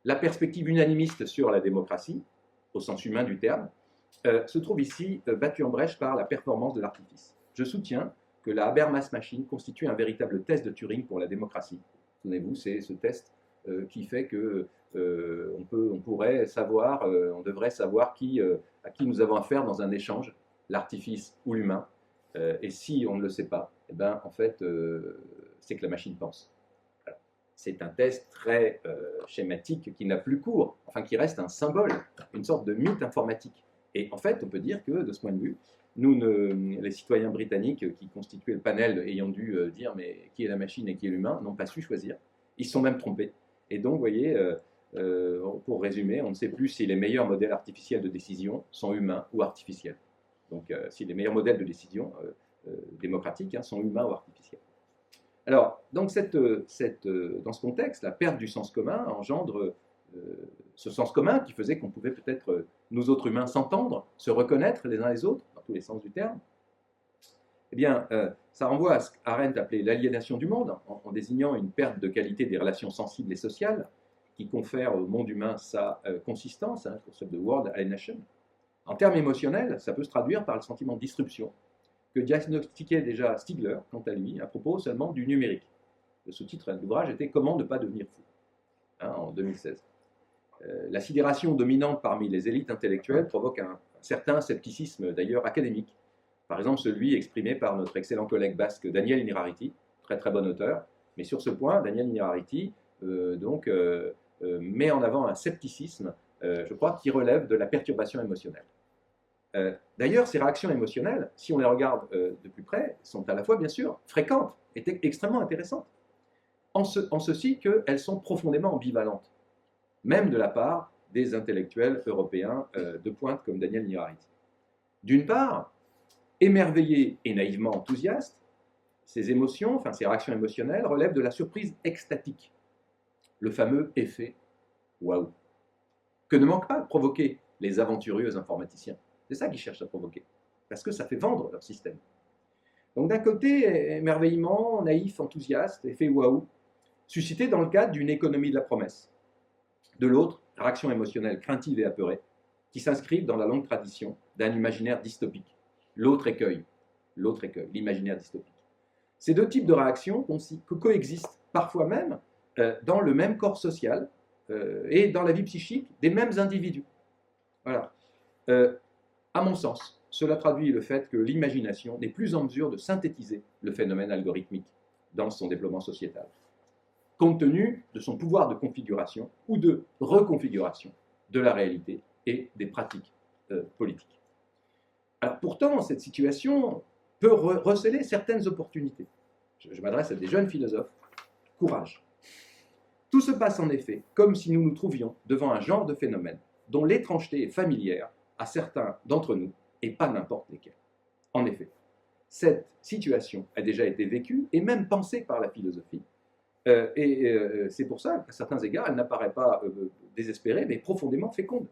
la perspective unanimiste sur la démocratie, au sens humain du terme, se trouve ici battue en brèche par la performance de l'artifice. Je soutiens que la Habermas Machine constitue un véritable test de Turing pour la démocratie. Souvenez-vous, c'est ce test qui fait que on pourrait savoir, on devrait savoir à qui nous avons affaire dans un échange, l'artifice ou l'humain. Et si on ne le sait pas, eh ben, en fait, c'est que la machine pense. C'est un test très schématique qui n'a plus cours, enfin qui reste un symbole, une sorte de mythe informatique. Et en fait, on peut dire que de ce point de vue, les citoyens britanniques qui constituaient le panel ayant dû dire mais qui est la machine et qui est l'humain, n'ont pas su choisir. Ils se sont même trompés. Et donc, vous voyez, pour résumer, on ne sait plus si les meilleurs modèles artificiels de décision sont humains ou artificiels. Donc, si les meilleurs modèles de décision démocratiques sont humains ou artificiels. Alors, donc dans ce contexte, la perte du sens commun engendre ce sens commun qui faisait qu'on pouvait peut-être, nous autres humains, s'entendre, se reconnaître les uns les autres, dans tous les sens du terme. Eh bien, ça renvoie à ce qu'Arendt appelait l'aliénation du monde, en désignant une perte de qualité des relations sensibles et sociales qui confère au monde humain sa consistance, le concept de world alienation. En termes émotionnels, ça peut se traduire par le sentiment de disruption que diagnostiquait déjà Stigler, quant à lui, à propos seulement du numérique. Le sous-titre de l'ouvrage était « Comment ne pas devenir fou » en 2016. La sidération dominante parmi les élites intellectuelles provoque un certain scepticisme, d'ailleurs académique. Par exemple, celui exprimé par notre excellent collègue basque Daniel Innerarity, très très bon auteur. Mais sur ce point, Daniel Innerarity met en avant un scepticisme, je crois, qui relève de la perturbation émotionnelle. D'ailleurs, ces réactions émotionnelles, si on les regarde de plus près, sont à la fois, bien sûr, fréquentes et extrêmement intéressantes, en ceci qu'elles sont profondément ambivalentes, même de la part des intellectuels européens de pointe comme Daniel Innerarity. D'une part, émerveillé et naïvement enthousiaste, ces émotions, enfin ces réactions émotionnelles, relèvent de la surprise extatique, le fameux effet waouh, que ne manquent pas de provoquer les aventureux informaticiens. C'est ça qu'ils cherchent à provoquer, parce que ça fait vendre leur système. Donc d'un côté, émerveillement, naïf, enthousiaste, effet waouh, suscité dans le cadre d'une économie de la promesse. De l'autre, réaction émotionnelle craintive et apeurée, qui s'inscrivent dans la longue tradition d'un imaginaire dystopique. L'autre écueil, l'imaginaire dystopique. Ces deux types de réactions coexistent parfois même dans le même corps social et dans la vie psychique des mêmes individus. Voilà. À mon sens, cela traduit le fait que l'imagination n'est plus en mesure de synthétiser le phénomène algorithmique dans son développement sociétal, compte tenu de son pouvoir de configuration ou de reconfiguration de la réalité et des pratiques politiques. Alors pourtant, cette situation peut receler certaines opportunités. Je m'adresse à des jeunes philosophes. Courage. Tout se passe en effet comme si nous nous trouvions devant un genre de phénomène dont l'étrangeté est familière à certains d'entre nous et pas n'importe lesquels. En effet, cette situation a déjà été vécue et même pensée par la philosophie. C'est pour ça qu'à certains égards, elle n'apparaît pas désespérée, mais profondément féconde.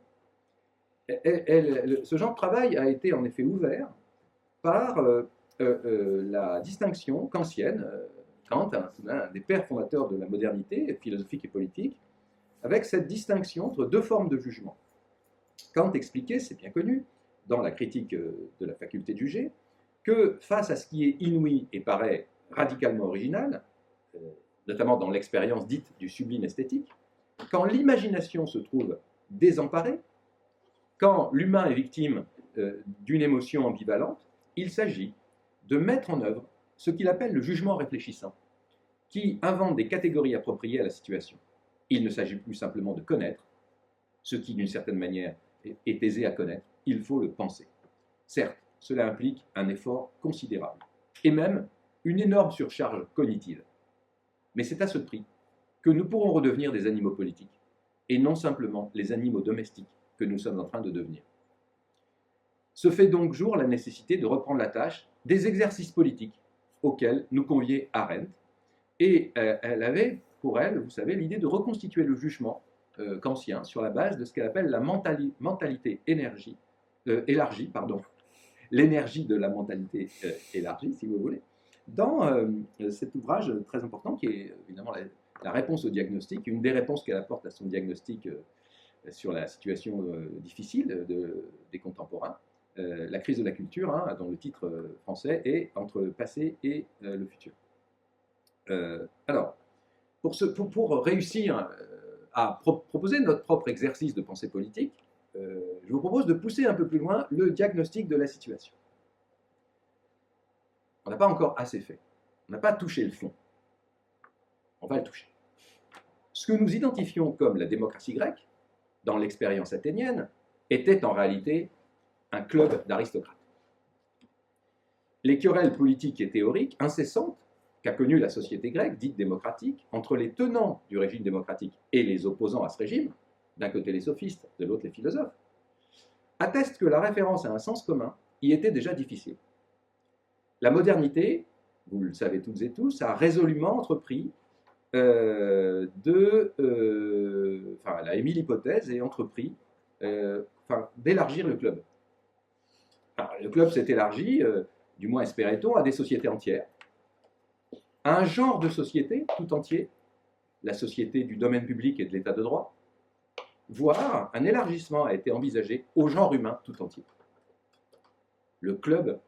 Ce genre de travail a été en effet ouvert par la distinction kantienne, Kant, un des pères fondateurs de la modernité philosophique et politique, avec cette distinction entre deux formes de jugement. Kant expliquait, c'est bien connu, dans la critique de la faculté de juger, que face à ce qui est inouï et paraît radicalement original, notamment dans l'expérience dite du sublime esthétique, quand l'imagination se trouve désemparée, quand l'humain est victime d'une émotion ambivalente, il s'agit de mettre en œuvre ce qu'il appelle le jugement réfléchissant, qui invente des catégories appropriées à la situation. Il ne s'agit plus simplement de connaître, ce qui d'une certaine manière est aisé à connaître, il faut le penser. Certes, cela implique un effort considérable, et même une énorme surcharge cognitive. Mais c'est à ce prix que nous pourrons redevenir des animaux politiques, et non simplement les animaux domestiques que nous sommes en train de devenir. Se fait donc jour la nécessité de reprendre la tâche des exercices politiques auxquels nous conviait Arendt, et elle avait pour elle, vous savez, l'idée de reconstituer le jugement kantien sur la base de ce qu'elle appelle la mentalité élargie, l'énergie de la mentalité élargie, si vous voulez, dans cet ouvrage très important qui est évidemment la réponse au diagnostic, une des réponses qu'elle apporte à son diagnostic sur la situation difficile des contemporains, la crise de la culture, hein, dont le titre français est Entre le passé et le futur. Alors, pour réussir à proposer notre propre exercice de pensée politique, je vous propose de pousser un peu plus loin le diagnostic de la situation. On n'a pas encore assez fait. On n'a pas touché le fond. On va le toucher. Ce que nous identifions comme la démocratie grecque, dans l'expérience athénienne, était en réalité un club d'aristocrates. Les querelles politiques et théoriques incessantes qu'a connues la société grecque, dite démocratique, entre les tenants du régime démocratique et les opposants à ce régime, d'un côté les sophistes, de l'autre les philosophes, attestent que la référence à un sens commun y était déjà difficile. La modernité, vous le savez toutes et tous, a résolument entrepris elle a émis l'hypothèse et entrepris d'élargir le club. Alors, le club s'est élargi, du moins espérait-on, à des sociétés entières, à un genre de société tout entier, la société du domaine public et de l'état de droit, voire un élargissement a été envisagé au genre humain tout entier. Le club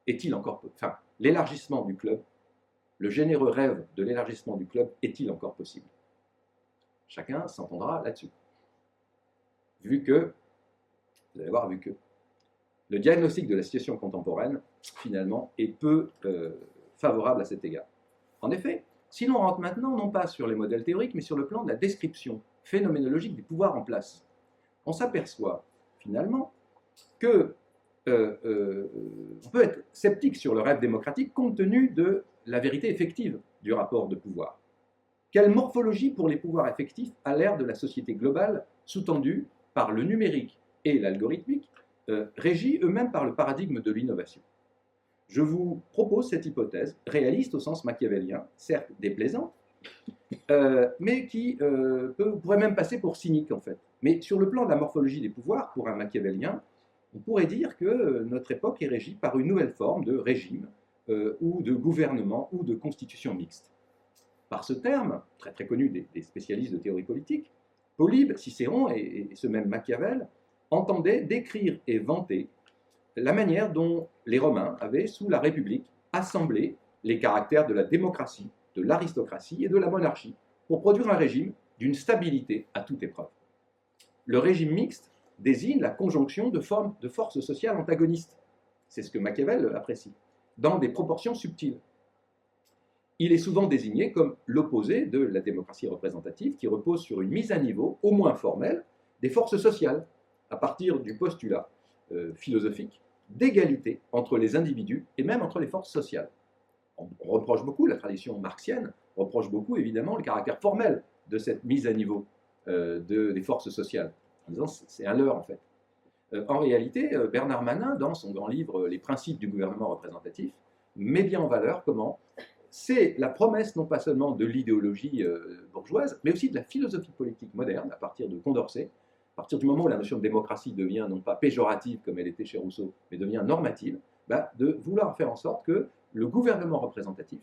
est-il encore... Enfin, l'élargissement du club, le généreux rêve de l'élargissement du club est-il encore possible? Chacun s'entendra là-dessus. Vu que, vous allez voir, le diagnostic de la situation contemporaine, finalement, est peu favorable à cet égard. En effet, si l'on rentre maintenant, non pas sur les modèles théoriques, mais sur le plan de la description phénoménologique des pouvoirs en place, on s'aperçoit, finalement, que on peut être sceptique sur le rêve démocratique compte tenu de la vérité effective du rapport de pouvoir. Quelle morphologie pour les pouvoirs effectifs à l'ère de la société globale sous-tendue par le numérique et l'algorithmique, régis eux-mêmes par le paradigme de l'innovation? Je vous propose cette hypothèse, réaliste au sens machiavélien, certes déplaisante, mais qui pourrait même passer pour cynique en fait. Mais sur le plan de la morphologie des pouvoirs, pour un machiavélien, on pourrait dire que notre époque est régie par une nouvelle forme de régime, ou de gouvernement, ou de constitution mixte. Par ce terme, très très connu des spécialistes de théorie politique, Polybe, Cicéron et ce même Machiavel entendaient décrire et vanter la manière dont les Romains avaient, sous la République, assembler les caractères de la démocratie, de l'aristocratie et de la monarchie pour produire un régime d'une stabilité à toute épreuve. Le régime mixte désigne la conjonction de forces sociales antagonistes, c'est ce que Machiavel apprécie, dans des proportions subtiles. Il est souvent désigné comme l'opposé de la démocratie représentative qui repose sur une mise à niveau, au moins formelle, des forces sociales, à partir du postulat philosophique d'égalité entre les individus et même entre les forces sociales. On reproche beaucoup, la tradition marxienne reproche beaucoup évidemment le caractère formel de cette mise à niveau des forces sociales, en disant c'est un leurre en fait. En réalité, Bernard Manin, dans son grand livre Les principes du gouvernement représentatif, met bien en valeur comment c'est la promesse non pas seulement de l'idéologie bourgeoise, mais aussi de la philosophie politique moderne, à partir de Condorcet, à partir du moment où la notion de démocratie devient non pas péjorative comme elle était chez Rousseau, mais devient normative, de vouloir faire en sorte que le gouvernement représentatif,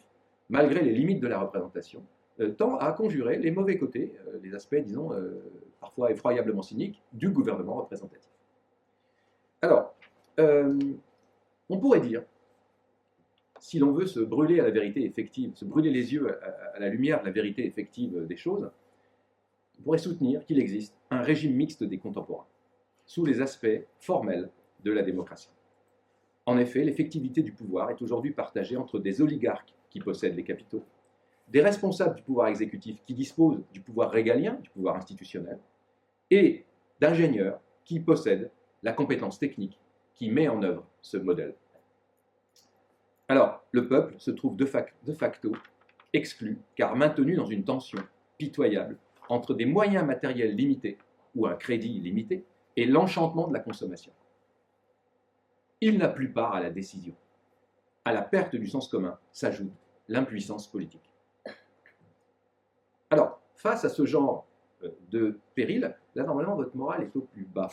malgré les limites de la représentation, tend à conjurer les mauvais côtés, les aspects, disons, parfois effroyablement cyniques, du gouvernement représentatif. Alors, on pourrait dire, si l'on veut se brûler à la vérité effective, se brûler les yeux à la lumière de la vérité effective des choses, on pourrait soutenir qu'il existe un régime mixte des contemporains, sous les aspects formels de la démocratie. En effet, l'effectivité du pouvoir est aujourd'hui partagée entre des oligarques qui possèdent les capitaux, des responsables du pouvoir exécutif qui disposent du pouvoir régalien, du pouvoir institutionnel, et d'ingénieurs qui possèdent la compétence technique qui met en œuvre ce modèle. Alors, le peuple se trouve de facto exclu, car maintenu dans une tension pitoyable entre des moyens matériels limités, ou un crédit limité, et l'enchantement de la consommation. Il n'a plus part à la décision. À la perte du sens commun s'ajoute l'impuissance politique. Alors, face à ce genre de péril, là, normalement, votre morale est au plus bas.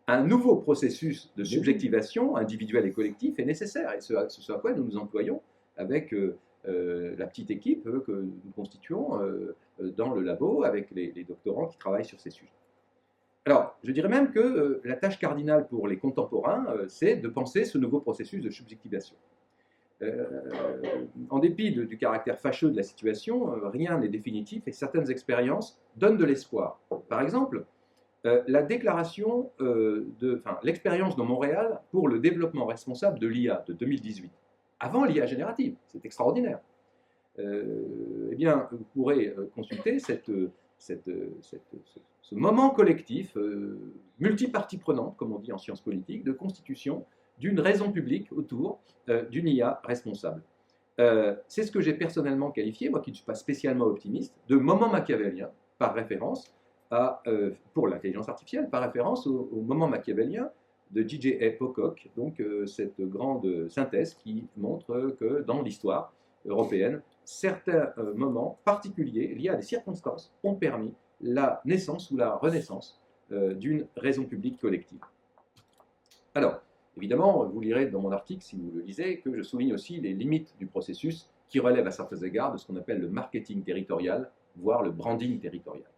Un nouveau processus de subjectivation individuelle et collective est nécessaire, et ce à quoi nous nous employons avec la petite équipe que nous constituons dans le labo avec les doctorants qui travaillent sur ces sujets. Alors, je dirais même que la tâche cardinale pour les contemporains, c'est de penser ce nouveau processus de subjectivation. En dépit du caractère fâcheux de la situation, rien n'est définitif et certaines expériences donnent de l'espoir. Par exemple, la déclaration l'expérience de Montréal pour le développement responsable de l'IA de 2018, avant l'IA générative, c'est extraordinaire. Eh bien, vous pourrez consulter ce moment collectif, multipartie prenante, comme on dit en sciences politiques, de constitution d'une raison publique autour d'une IA responsable. C'est ce que j'ai personnellement qualifié, moi qui ne suis pas spécialement optimiste, de moment machiavélien, par référence pour l'intelligence artificielle, par référence au moment machiavélien de J.J. Pocock, donc cette grande synthèse qui montre que dans l'histoire européenne, certains moments particuliers liés à des circonstances ont permis la naissance ou la renaissance d'une raison publique collective. Alors, évidemment, vous lirez dans mon article, si vous le lisez, que je souligne aussi les limites du processus qui relèvent à certains égards de ce qu'on appelle le marketing territorial, voire le branding territorial.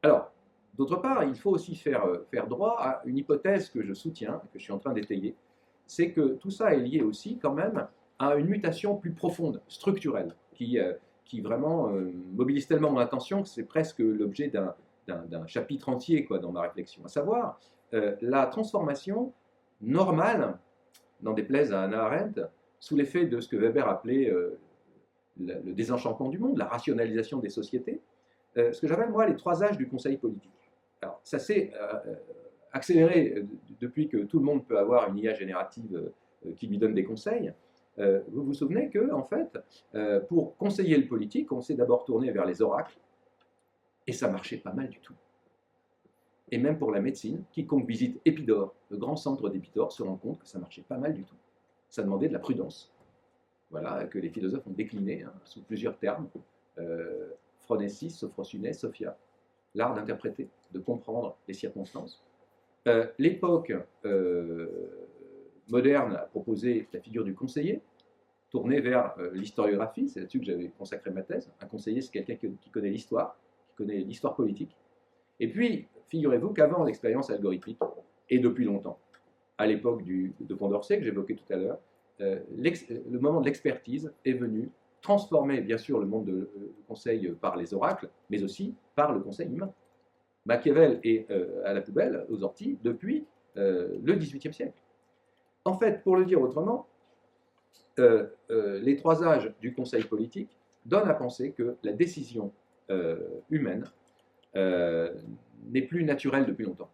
Alors, d'autre part, il faut aussi faire droit à une hypothèse que je soutiens, que je suis en train d'étayer, c'est que tout ça est lié aussi quand même à une mutation plus profonde, structurelle, qui vraiment mobilise tellement mon attention que c'est presque l'objet d'un chapitre entier dans ma réflexion, à savoir la transformation normale, n'en déplaise à Hannah Arendt, sous l'effet de ce que Weber appelait le désenchantement du monde, la rationalisation des sociétés, ce que j'appelle moi les 3 âges du conseil politique. Alors, ça s'est accéléré depuis que tout le monde peut avoir une IA générative qui lui donne des conseils. Vous vous souvenez que, en fait, pour conseiller le politique, on s'est d'abord tourné vers les oracles, et ça marchait pas mal du tout. Et même pour la médecine, quiconque visite Épidore, le grand centre d'Épidore, se rend compte que ça marchait pas mal du tout. Ça demandait de la prudence. Voilà, que les philosophes ont décliné sous plusieurs termes. Phronésis, Sophrosyné, Sophia, l'art d'interpréter, de comprendre les circonstances. L'époque moderne a proposé la figure du conseiller, tournée vers l'historiographie, c'est là-dessus que j'avais consacré ma thèse. Un conseiller, c'est quelqu'un qui connaît l'histoire politique. Et puis, figurez-vous qu'avant l'expérience algorithmique, et depuis longtemps, à l'époque de Condorcet, que j'évoquais tout à l'heure, le moment de l'expertise est venu transformer, bien sûr, le monde du conseil par les oracles, mais aussi par le conseil humain. Machiavel est à la poubelle, aux orties, depuis le XVIIIe siècle. En fait, pour le dire autrement, les trois âges du conseil politique donnent à penser que la décision humaine n'est plus naturelle depuis longtemps.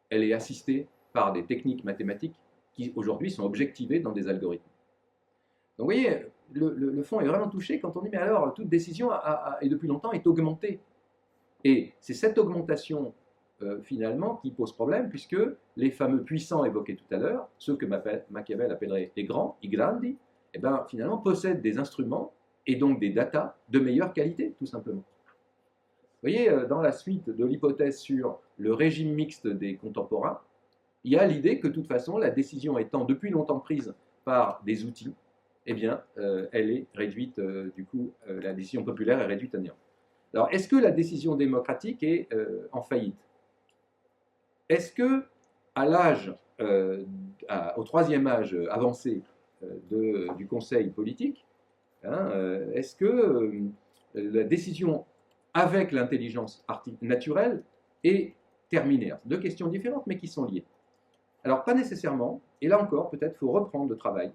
Elle est assistée par des techniques mathématiques qui aujourd'hui sont objectivées dans des algorithmes. Donc vous voyez, le fond est vraiment touché quand on dit mais alors toute décision et depuis longtemps est augmentée. Et c'est cette augmentation finalement qui pose problème puisque les fameux puissants évoqués tout à l'heure, ceux que Machiavel appellerait les grands, i grandi, eh ben, finalement possèdent des instruments et donc des datas de meilleure qualité tout simplement. Vous voyez, dans la suite de l'hypothèse sur le régime mixte des contemporains, il y a l'idée que de toute façon, la décision étant depuis longtemps prise par des outils, eh bien, elle est réduite, du coup, la décision populaire est réduite à néant. Alors, est-ce que la décision démocratique est en faillite? Est-ce que, à l'âge, au troisième âge avancé du conseil politique, hein, est-ce que la décision avec l'intelligence naturelle est terminée? Deux questions différentes, mais qui sont liées. Alors, pas nécessairement, et là encore, peut-être faut reprendre le travail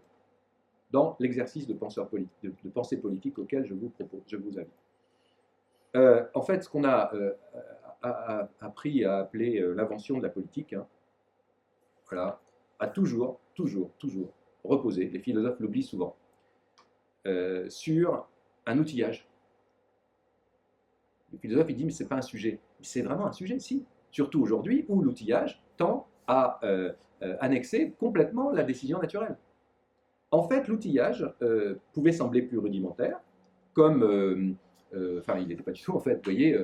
dans l'exercice de pensée politique auquel je vous invite. En fait, ce qu'on a appris à appeler l'invention de la politique, hein, voilà, a toujours reposé, les philosophes l'oublient souvent, sur un outillage. Le philosophe, il dit, mais ce n'est pas un sujet. C'est vraiment un sujet, si. Surtout aujourd'hui, où l'outillage tend à annexer complètement la décision naturelle. En fait, l'outillage pouvait sembler plus rudimentaire, comme, enfin, il n'était pas du tout, en fait, vous voyez,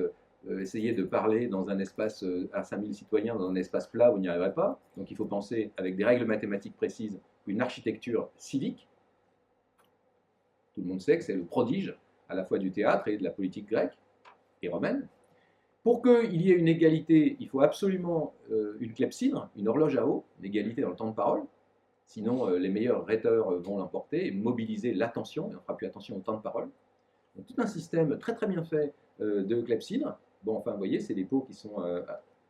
essayer de parler dans un espace à 5000 citoyens, dans un espace plat, vous n'y arriverez pas. Donc il faut penser, avec des règles mathématiques précises, une architecture civique. Tout le monde sait que c'est le prodige à la fois du théâtre et de la politique grecque et romaine. Pour qu'il y ait une égalité, il faut absolument une clepsydre, une horloge à eau, une égalité dans le temps de parole. Sinon, les meilleurs rhéteurs vont l'emporter et mobiliser l'attention, et on ne fera plus attention au temps de parole. Donc, tout un système très très bien fait de clepsydre. Bon, enfin, vous voyez, c'est des pots qui sont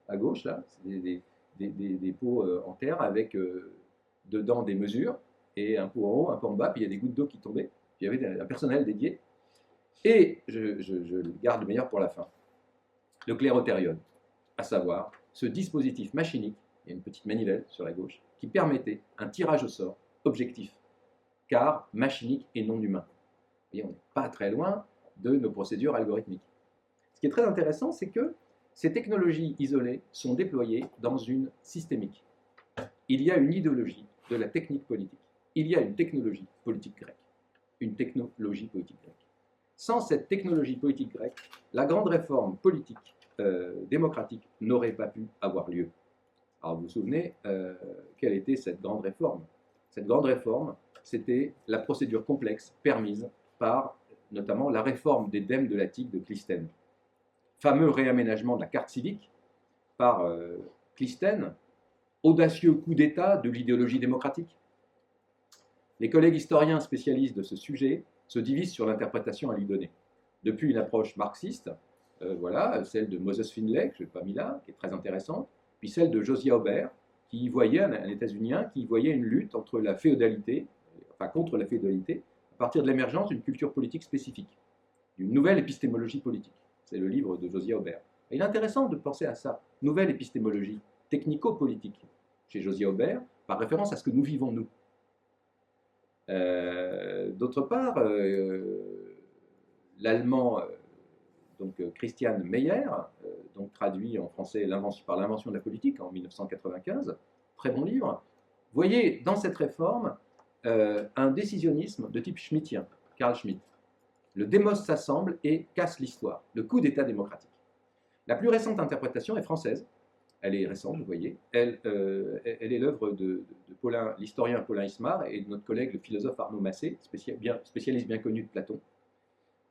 à gauche, là. C'est des pots en terre avec dedans des mesures, et un pot en haut, un pot en bas, puis il y a des gouttes d'eau qui tombaient. Puis il y avait un personnel dédié. Et je garde le meilleur pour la fin. Le clérotérion, à savoir ce dispositif machinique, il y a une petite manivelle sur la gauche, qui permettait un tirage au sort objectif, car machinique et non humain. Et on n'est pas très loin de nos procédures algorithmiques. Ce qui est très intéressant, c'est que ces technologies isolées sont déployées dans une systémique. Il y a une idéologie de la technique politique. Il y a une technologie politique grecque. Une technologie politique grecque. Sans cette technologie politique grecque, la grande réforme politique démocratique n'aurait pas pu avoir lieu. Alors vous vous souvenez, quelle était cette grande réforme? Cette grande réforme, c'était la procédure complexe permise par notamment la réforme des dèmes de l'Attique de Clisthène. Fameux réaménagement de la carte civique par Clisthène, audacieux coup d'État de l'idéologie démocratique. Les collègues historiens spécialistes de ce sujet se divisent sur l'interprétation à lui donner. Depuis une approche marxiste, voilà, celle de Moses Finlay, que je n'ai pas mis là, qui est très intéressante, puis celle de Josiah Aubert, qui voyait, un États-Unien, qui voyait une lutte entre la féodalité, enfin contre la féodalité, à partir de l'émergence d'une culture politique spécifique, d'une nouvelle épistémologie politique. C'est le livre de Josiah Aubert. Et il est intéressant de penser à ça, nouvelle épistémologie technico-politique, chez Josiah Aubert, par référence à ce que nous vivons nous. D'autre part, l'allemand donc Christian Meyer, donc traduit en français par l'invention de la politique en 1995, très bon livre. Voyez dans cette réforme un décisionnisme de type schmittien, Carl Schmitt. Le démos s'assemble et casse l'histoire, le coup d'État démocratique. La plus récente interprétation est française. Elle est récente, vous voyez. Elle est l'œuvre de l'historien Paulin Ismar et de notre collègue le philosophe Arnaud Massé, spécialiste bien connu de Platon.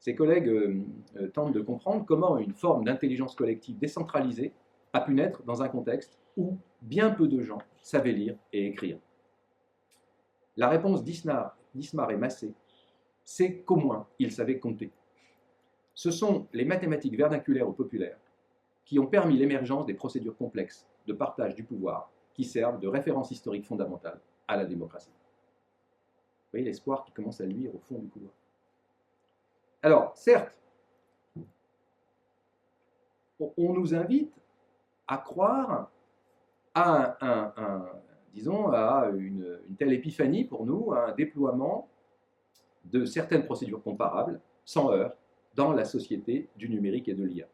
Ces collègues tentent de comprendre comment une forme d'intelligence collective décentralisée a pu naître dans un contexte où bien peu de gens savaient lire et écrire. La réponse d'Ismar et Massé, c'est qu'au moins, ils savaient compter. Ce sont les mathématiques vernaculaires ou populaires qui ont permis l'émergence des procédures complexes de partage du pouvoir qui servent de référence historique fondamentale à la démocratie. Vous voyez l'espoir qui commence à luire au fond du couloir. Alors, certes, on nous invite à croire à disons, à une telle épiphanie pour nous, à un déploiement de certaines procédures comparables, sans heurts, dans la société du numérique et de l'IA.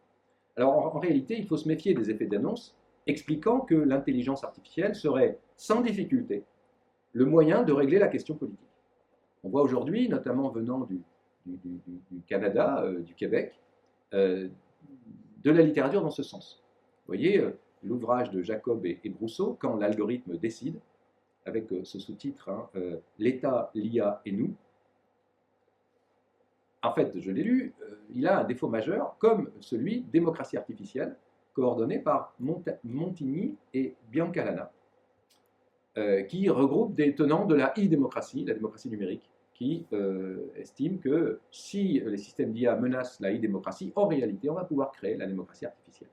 Alors en réalité, il faut se méfier des effets d'annonce expliquant que l'intelligence artificielle serait sans difficulté le moyen de régler la question politique. On voit aujourd'hui, notamment venant du Canada, du Québec, de la littérature dans ce sens. Vous voyez, l'ouvrage de Jacob et Brousseau, Quand l'algorithme décide, avec ce sous-titre, hein, L'État, l'IA et nous. En fait, je l'ai lu, il a un défaut majeur, comme celui Démocratie artificielle, coordonné par Montigny et Biancalana, qui regroupe des tenants de la e-démocratie, la démocratie numérique, qui estiment que si les systèmes d'IA menacent la e-démocratie, en réalité, on va pouvoir créer la démocratie artificielle.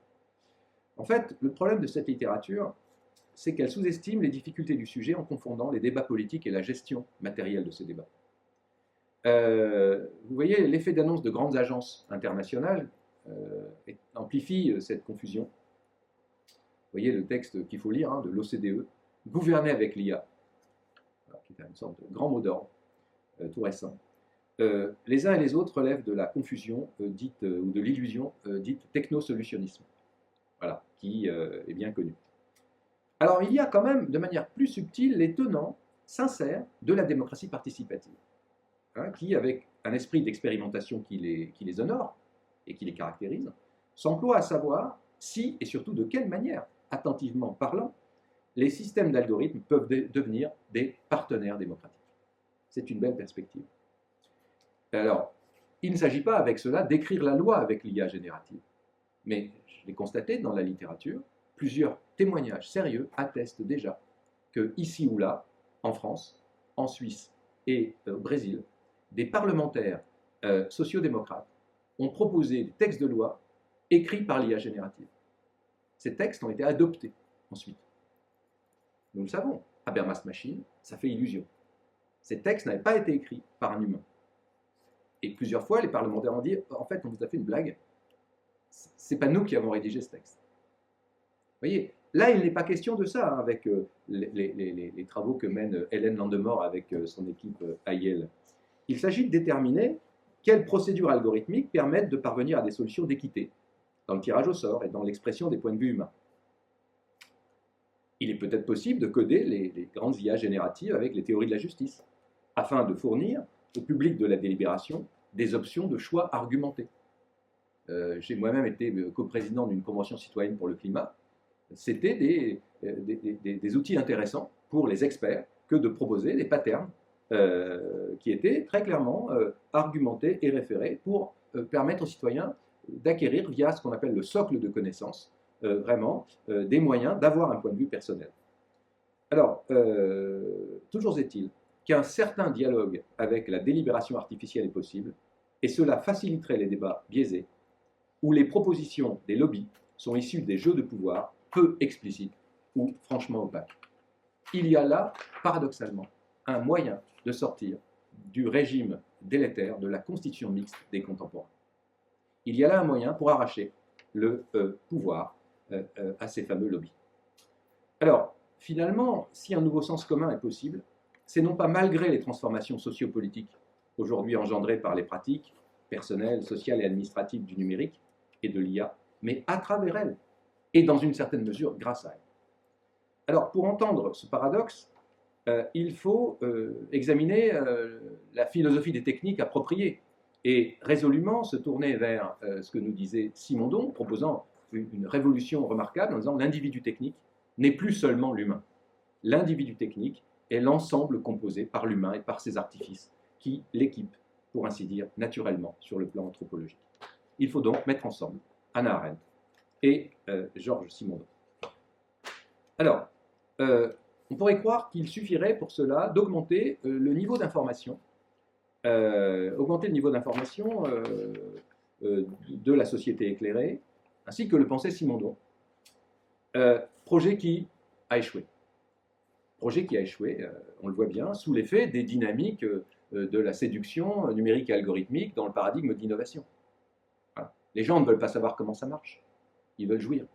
En fait, le problème de cette littérature, c'est qu'elle sous-estime les difficultés du sujet en confondant les débats politiques et la gestion matérielle de ces débats. Vous voyez, l'effet d'annonce de grandes agences internationales amplifie cette confusion. Vous voyez le texte qu'il faut lire, hein, de l'OCDE, Gouverner avec l'IA, qui est une sorte de grand mot d'ordre, tout récent. Les uns et les autres relèvent de la confusion dite, ou de l'illusion dite technosolutionnisme, voilà, qui est bien connue. Alors il y a quand même, de manière plus subtile, les tenants sincères de la démocratie participative, hein, qui, avec un esprit d'expérimentation qui les honore et qui les caractérise, s'emploient à savoir si, et surtout de quelle manière, attentivement parlant, les systèmes d'algorithmes peuvent devenir des partenaires démocratiques. C'est une belle perspective. Alors, il ne s'agit pas avec cela d'écrire la loi avec l'IA générative, mais je l'ai constaté dans la littérature, plusieurs témoignages sérieux attestent déjà que ici ou là, en France, en Suisse et au Brésil, des parlementaires sociodémocrates ont proposé des textes de loi écrits par l'IA générative. Ces textes ont été adoptés ensuite. Nous le savons, Habermas Machine, ça fait illusion. Ces textes n'avaient pas été écrits par un humain. Et plusieurs fois, les parlementaires ont dit, en fait, on vous a fait une blague, c'est pas nous qui avons rédigé ce texte. Vous voyez, là, il n'est pas question de ça, hein, avec les travaux que mène Hélène Landemort avec son équipe à Yale. Il s'agit de déterminer quelles procédures algorithmiques permettent de parvenir à des solutions d'équité, dans le tirage au sort et dans l'expression des points de vue humains. Il est peut-être possible de coder les grandes IA génératives avec les théories de la justice, afin de fournir au public de la délibération des options de choix argumentés. J'ai moi-même été coprésident d'une convention citoyenne pour le climat. C'était des outils intéressants pour les experts que de proposer des patterns qui étaient très clairement argumentés et référés pour permettre aux citoyens d'acquérir via ce qu'on appelle le socle de connaissances vraiment des moyens d'avoir un point de vue personnel. Alors, toujours est-il qu'un certain dialogue avec la délibération artificielle est possible, et cela faciliterait les débats biaisés, où les propositions des lobbies sont issues des jeux de pouvoir peu explicites ou franchement opaques. Il y a là, paradoxalement, un moyen de sortir du régime délétère de la constitution mixte des contemporains. Il y a là un moyen pour arracher le pouvoir à ces fameux lobbies. Alors, finalement, si un nouveau sens commun est possible, c'est non pas malgré les transformations sociopolitiques aujourd'hui engendrées par les pratiques personnelles, sociales et administratives du numérique et de l'IA, mais à travers elles, et dans une certaine mesure grâce à elles. Alors, pour entendre ce paradoxe, il faut examiner la philosophie des techniques appropriées et résolument se tourner vers ce que nous disait Simondon, proposant une révolution remarquable en disant l'individu technique n'est plus seulement l'humain. L'individu technique est l'ensemble composé par l'humain et par ses artifices qui l'équipent, pour ainsi dire, naturellement sur le plan anthropologique. Il faut donc mettre ensemble Hannah Arendt et Georges Simondon. Alors, On pourrait croire qu'il suffirait pour cela d'augmenter le niveau d'information, de la société éclairée, ainsi que le pensait Simondon. Projet qui a échoué. Projet qui a échoué, on le voit bien, sous l'effet des dynamiques de la séduction numérique et algorithmique dans le paradigme d'innovation. Voilà. Les gens ne veulent pas savoir comment ça marche, ils veulent jouir.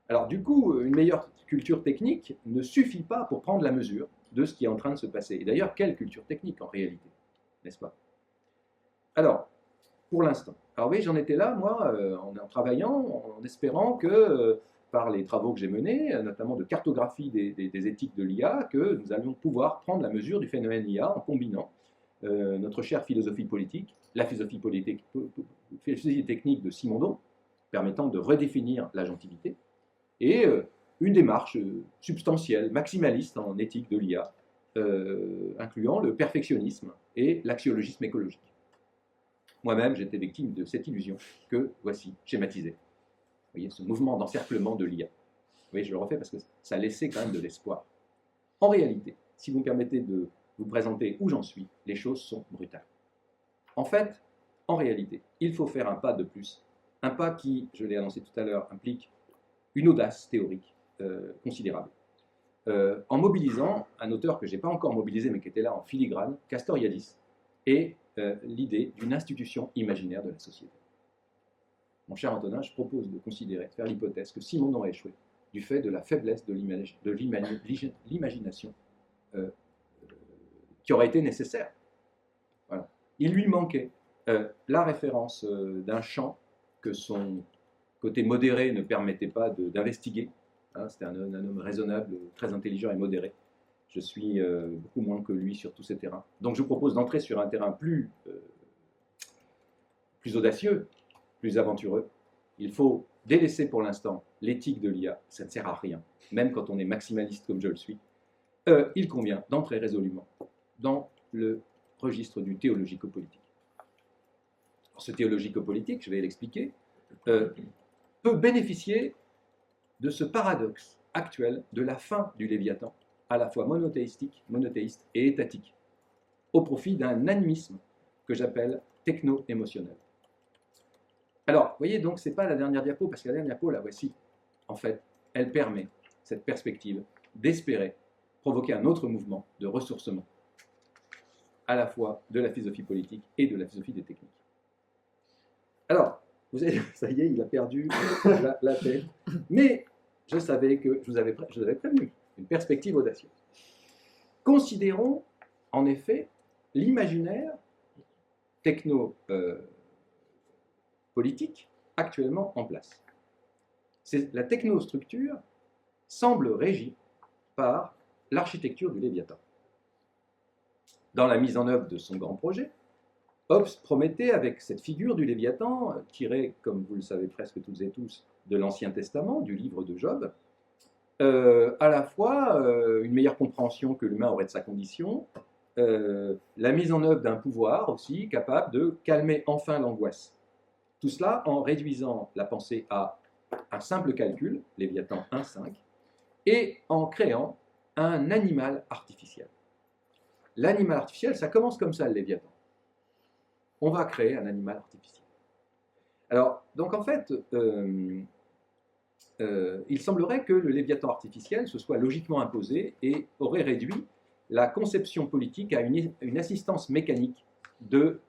Alors du coup, une meilleure culture technique ne suffit pas pour prendre la mesure de ce qui est en train de se passer. Et d'ailleurs, quelle culture technique en réalité, n'est-ce pas? Alors, pour l'instant. Alors oui, j'en étais là, moi, en travaillant, en espérant que, par les travaux que j'ai menés, notamment de cartographie des éthiques de l'IA, que nous allions pouvoir prendre la mesure du phénomène IA en combinant notre chère philosophie politique, la philosophie technique de Simondon, permettant de redéfinir l'agentivité, et une démarche substantielle, maximaliste en éthique de l'IA, incluant le perfectionnisme et l'axiologisme écologique. Moi-même, j'étais victime de cette illusion que voici schématisée. Vous voyez, ce mouvement d'encerclement de l'IA. Vous voyez, je le refais parce que ça laissait quand même de l'espoir. En réalité, si vous me permettez de vous présenter où j'en suis, les choses sont brutales. En fait, en réalité, il faut faire un pas de plus. Un pas qui, je l'ai annoncé tout à l'heure, implique une audace théorique considérable. En mobilisant un auteur que je n'ai pas encore mobilisé, mais qui était là en filigrane, Castoriadis, et l'idée d'une institution imaginaire de la société. Mon cher Antonin, je propose de considérer, de faire l'hypothèse que Simondon a échoué du fait de la faiblesse de l'imagination qui aurait été nécessaire. Voilà. Il lui manquait la référence d'un champ que son côté modéré ne permettait pas d'investiguer. Hein, c'était un homme raisonnable, très intelligent et modéré. Je suis beaucoup moins que lui sur tous ces terrains. Donc je vous propose d'entrer sur un terrain plus audacieux, plus aventureux. Il faut délaisser pour l'instant l'éthique de l'IA, ça ne sert à rien, même quand on est maximaliste comme je le suis. Il convient d'entrer résolument dans le registre du théologico-politique. Ce théologico-politique, je vais l'expliquer, peut bénéficier de ce paradoxe actuel de la fin du Léviathan, à la fois monothéiste et étatique, au profit d'un animisme que j'appelle techno-émotionnel. Alors, vous voyez, donc, ce n'est pas la dernière diapo, parce que la dernière diapo, la voici. En fait, elle permet, cette perspective, d'espérer provoquer un autre mouvement de ressourcement, à la fois de la philosophie politique et de la philosophie des techniques. Alors, vous savez, ça y est, il a perdu la tête, mais je savais que je vous avais prévenu, une perspective audacieuse. Considérons, en effet, l'imaginaire techno-politique actuellement en place. La technostructure semble régie par l'architecture du Léviathan. Dans la mise en œuvre de son grand projet, Hobbes promettait, avec cette figure du Léviathan, tirée, comme vous le savez presque toutes et tous, de l'Ancien Testament, du livre de Job, à la fois une meilleure compréhension que l'humain aurait de sa condition, la mise en œuvre d'un pouvoir aussi capable de calmer enfin l'angoisse. Tout cela en réduisant la pensée à un simple calcul, Léviathan 1.5, et en créant un animal artificiel. L'animal artificiel, ça commence comme ça, le Léviathan. On va créer un animal artificiel. Alors, donc en fait, il semblerait que le Léviathan artificiel se soit logiquement imposé et aurait réduit la conception politique à une assistance mécanique de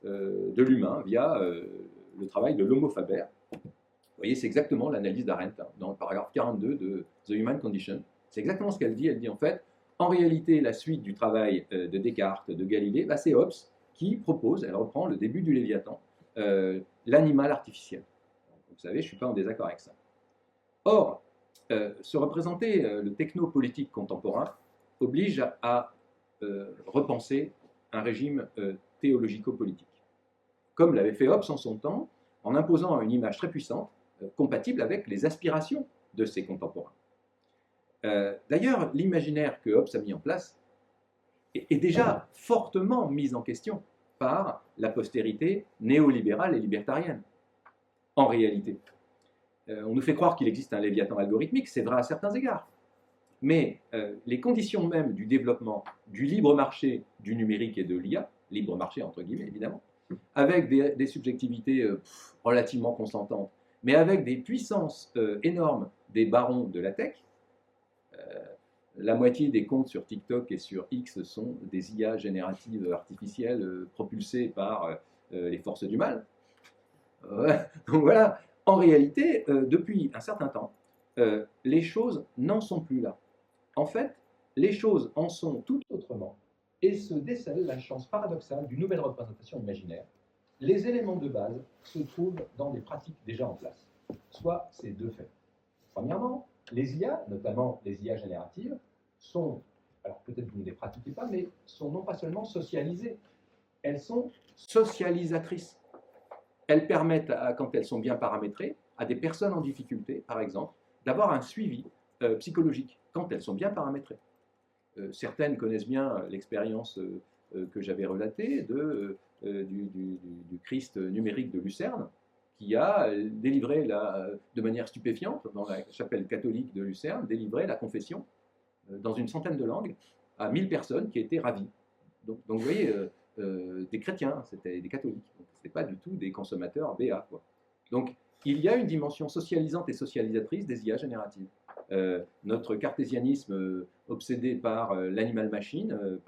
l'humain via le travail de l'homo faber. Vous voyez, c'est exactement l'analyse d'Arendt, hein, dans le paragraphe 42 de The Human Condition. C'est exactement ce qu'elle dit. Elle dit en fait, en réalité, la suite du travail de Descartes, de Galilée, bah, c'est Hobbes qui propose, elle reprend le début du Léviathan, l'animal artificiel. Vous savez, je ne suis pas en désaccord avec ça. Or, se représenter le technopolitique contemporain oblige à repenser un régime théologico-politique, comme l'avait fait Hobbes en son temps, en imposant une image très puissante, compatible avec les aspirations de ses contemporains. D'ailleurs, l'imaginaire que Hobbes a mis en place est déjà fortement mis en question par la postérité néolibérale et libertarienne, en réalité. On nous fait croire qu'il existe un Léviathan algorithmique, c'est vrai à certains égards. Mais les conditions mêmes du développement du libre marché du numérique et de l'IA, libre marché entre guillemets évidemment, avec des subjectivités relativement constantes, mais avec des puissances énormes des barons de la tech. La moitié des comptes sur TikTok et sur X sont des IA génératives artificielles propulsées par les forces du mal. Donc voilà, en réalité, depuis un certain temps, les choses n'en sont plus là. En fait, les choses en sont tout autrement et se décèle la chance paradoxale d'une nouvelle représentation imaginaire. Les éléments de base se trouvent dans des pratiques déjà en place, soit ces deux faits. Premièrement, les IA, notamment les IA génératives, sont, alors peut-être que vous ne les pratiquez pas, mais sont non pas seulement socialisées, elles sont socialisatrices. Elles permettent, quand elles sont bien paramétrées, à des personnes en difficulté, par exemple, d'avoir un suivi psychologique, quand elles sont bien paramétrées. Certaines connaissent bien l'expérience que j'avais relatée du Christ numérique de Lucerne, qui a délivré, de manière stupéfiante, dans la chapelle catholique de Lucerne, délivré la confession dans une centaine de langues à 1000 personnes qui étaient ravies. Donc vous voyez, des chrétiens, c'était des catholiques, ce n'était pas du tout des consommateurs BA, quoi. Donc il y a une dimension socialisante et socialisatrice des IA génératives. Notre cartésianisme obsédé par l'animal-machine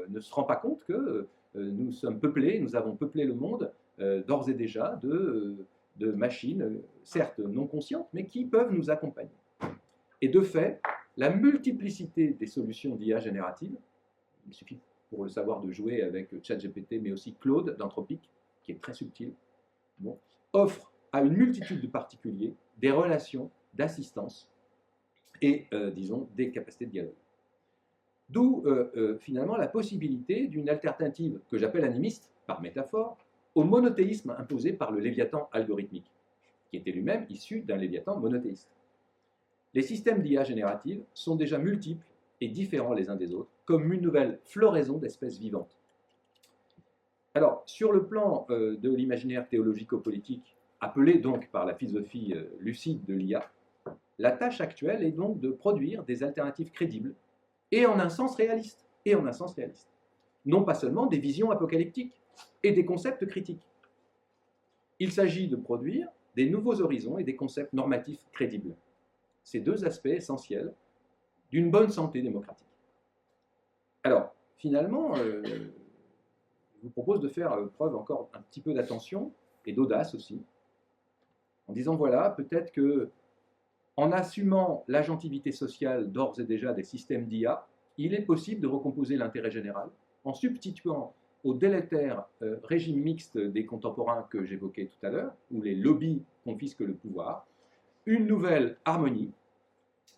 ne se rend pas compte que nous sommes peuplés, nous avons peuplé le monde d'ores et déjà de machines, certes non conscientes, mais qui peuvent nous accompagner. Et de fait, la multiplicité des solutions d'IA générative, il suffit pour le savoir de jouer avec ChatGPT, mais aussi Claude d'Anthropic, qui est très subtil, bon, offre à une multitude de particuliers des relations d'assistance et, disons, des capacités de dialogue. D'où, finalement, la possibilité d'une alternative que j'appelle animiste, par métaphore, au monothéisme imposé par le Léviathan algorithmique, qui était lui-même issu d'un Léviathan monothéiste. Les systèmes d'IA générative sont déjà multiples et différents les uns des autres, comme une nouvelle floraison d'espèces vivantes. Alors, sur le plan de l'imaginaire théologico-politique, appelé donc par la philosophie lucide de l'IA, la tâche actuelle est donc de produire des alternatives crédibles et en un sens réaliste, non pas seulement des visions apocalyptiques et des concepts critiques. Il s'agit de produire des nouveaux horizons et des concepts normatifs crédibles. Ces deux aspects essentiels d'une bonne santé démocratique. Alors, finalement, je vous propose de faire preuve encore un petit peu d'attention et d'audace aussi, en disant voilà, peut-être que en assumant l'agentivité sociale d'ores et déjà des systèmes d'IA, il est possible de recomposer l'intérêt général en substituant au délétère régime mixte des contemporains que j'évoquais tout à l'heure, où les lobbies confisquent le pouvoir, une nouvelle harmonie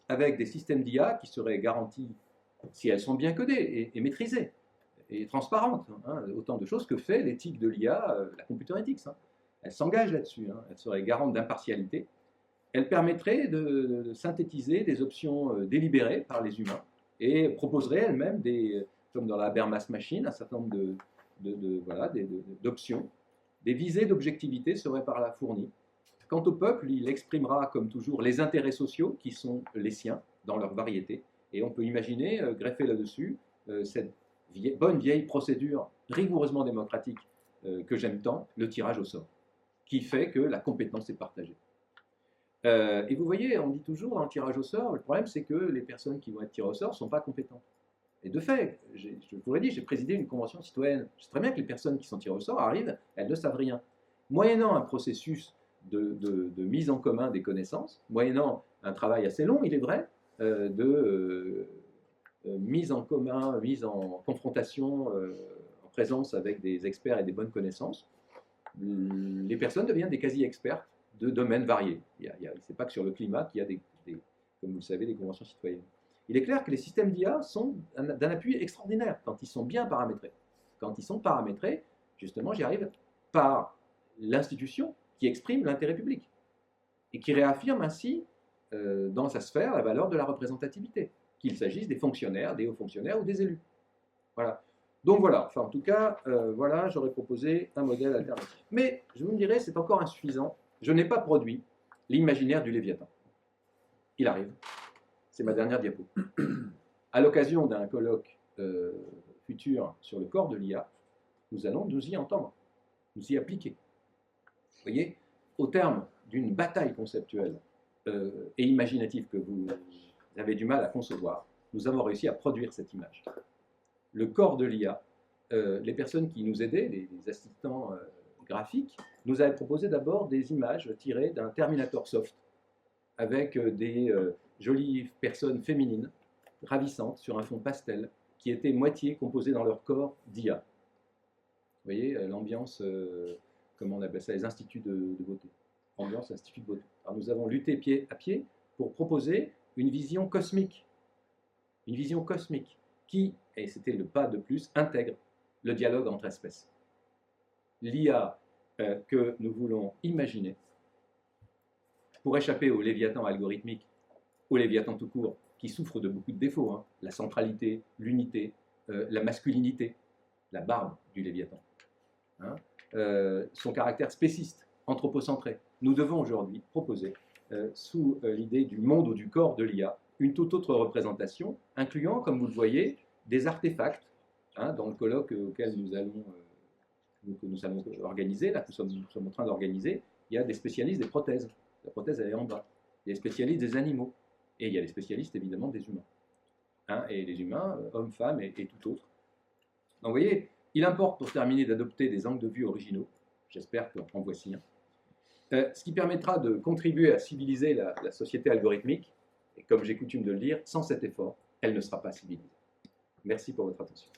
avec des systèmes d'IA qui seraient garantis, si elles sont bien codées et maîtrisées et transparentes, hein, autant de choses que fait l'éthique de l'IA, la computer ethics. Hein. Elle s'engage là-dessus, hein, elle serait garante d'impartialité. Elle permettrait de synthétiser des options délibérées par les humains et proposerait elle-même, comme dans la Habermas Machine, un certain nombre d'options. Des visées d'objectivité seraient par là fournies. Quant au peuple, il exprimera, comme toujours, les intérêts sociaux qui sont les siens dans leur variété. Et on peut imaginer greffer là-dessus cette bonne vieille procédure rigoureusement démocratique que j'aime tant, le tirage au sort, qui fait que la compétence est partagée. Et vous voyez, on dit toujours dans le tirage au sort, le problème c'est que les personnes qui vont être tirées au sort ne sont pas compétentes. Et de fait, je vous l'ai dit, j'ai présidé une convention citoyenne. Je sais très bien que les personnes qui sont tirées au sort arrivent, elles ne savent rien. Moyennant un processus de mise en commun des connaissances, moyennant un travail assez long, il est vrai, mise en commun, mise en confrontation, en présence avec des experts et des bonnes connaissances, les personnes deviennent des quasi-experts de domaines variés. Ce n'est pas que sur le climat qu'il y a, comme vous le savez, des conventions citoyennes. Il est clair que les systèmes d'IA sont d'un appui extraordinaire quand ils sont bien paramétrés. Quand ils sont paramétrés, justement, j'y arrive, par l'institution qui exprime l'intérêt public et qui réaffirme ainsi, dans sa sphère, la valeur de la représentativité, qu'il s'agisse des fonctionnaires, des hauts fonctionnaires ou des élus. Voilà. Donc voilà, enfin en tout cas, voilà, j'aurais proposé un modèle alternatif. Mais, je vous me dirais, c'est encore insuffisant. Je n'ai pas produit l'imaginaire du Léviathan. Il arrive. C'est ma dernière diapo. À l'occasion d'un colloque futur sur le corps de l'IA, nous allons nous y entendre, nous y appliquer. Vous voyez, au terme d'une bataille conceptuelle et imaginative que vous avez du mal à concevoir, nous avons réussi à produire cette image. Le corps de l'IA, les personnes qui nous aidaient, les assistants graphiques, nous avaient proposé d'abord des images tirées d'un Terminator Soft, avec des jolies personnes féminines, ravissantes, sur un fond pastel, qui étaient moitié composées dans leur corps d'IA. Vous voyez, l'ambiance, comment on appelle ça, les instituts de beauté. Ambiance, institut de beauté. Alors nous avons lutté pied à pied pour proposer une vision cosmique. Une vision cosmique qui, et c'était le pas de plus, intègre le dialogue entre espèces. L'IA que nous voulons imaginer, pour échapper au léviathan algorithmique, au léviathan tout court, qui souffre de beaucoup de défauts, hein, la centralité, l'unité, la masculinité, la barbe du léviathan, hein, son caractère spéciste, anthropocentré. Nous devons aujourd'hui proposer, sous l'idée du monde ou du corps de l'IA, une toute autre représentation, incluant, comme vous le voyez, des artefacts, hein, dans le colloque auquel nous allons organiser, là, que nous sommes en train d'organiser. Il y a des spécialistes des prothèses. La prothèse, elle est en bas. Il y a des spécialistes des animaux. Et il y a des spécialistes, évidemment, des humains. Hein, et les humains, hommes, femmes et tout autre. Donc, vous voyez, il importe, pour terminer, d'adopter des angles de vue originaux. J'espère qu'en voici un. Ce qui permettra de contribuer à civiliser la société algorithmique. Et comme j'ai coutume de le dire, sans cet effort, elle ne sera pas civilisée. Merci pour votre attention.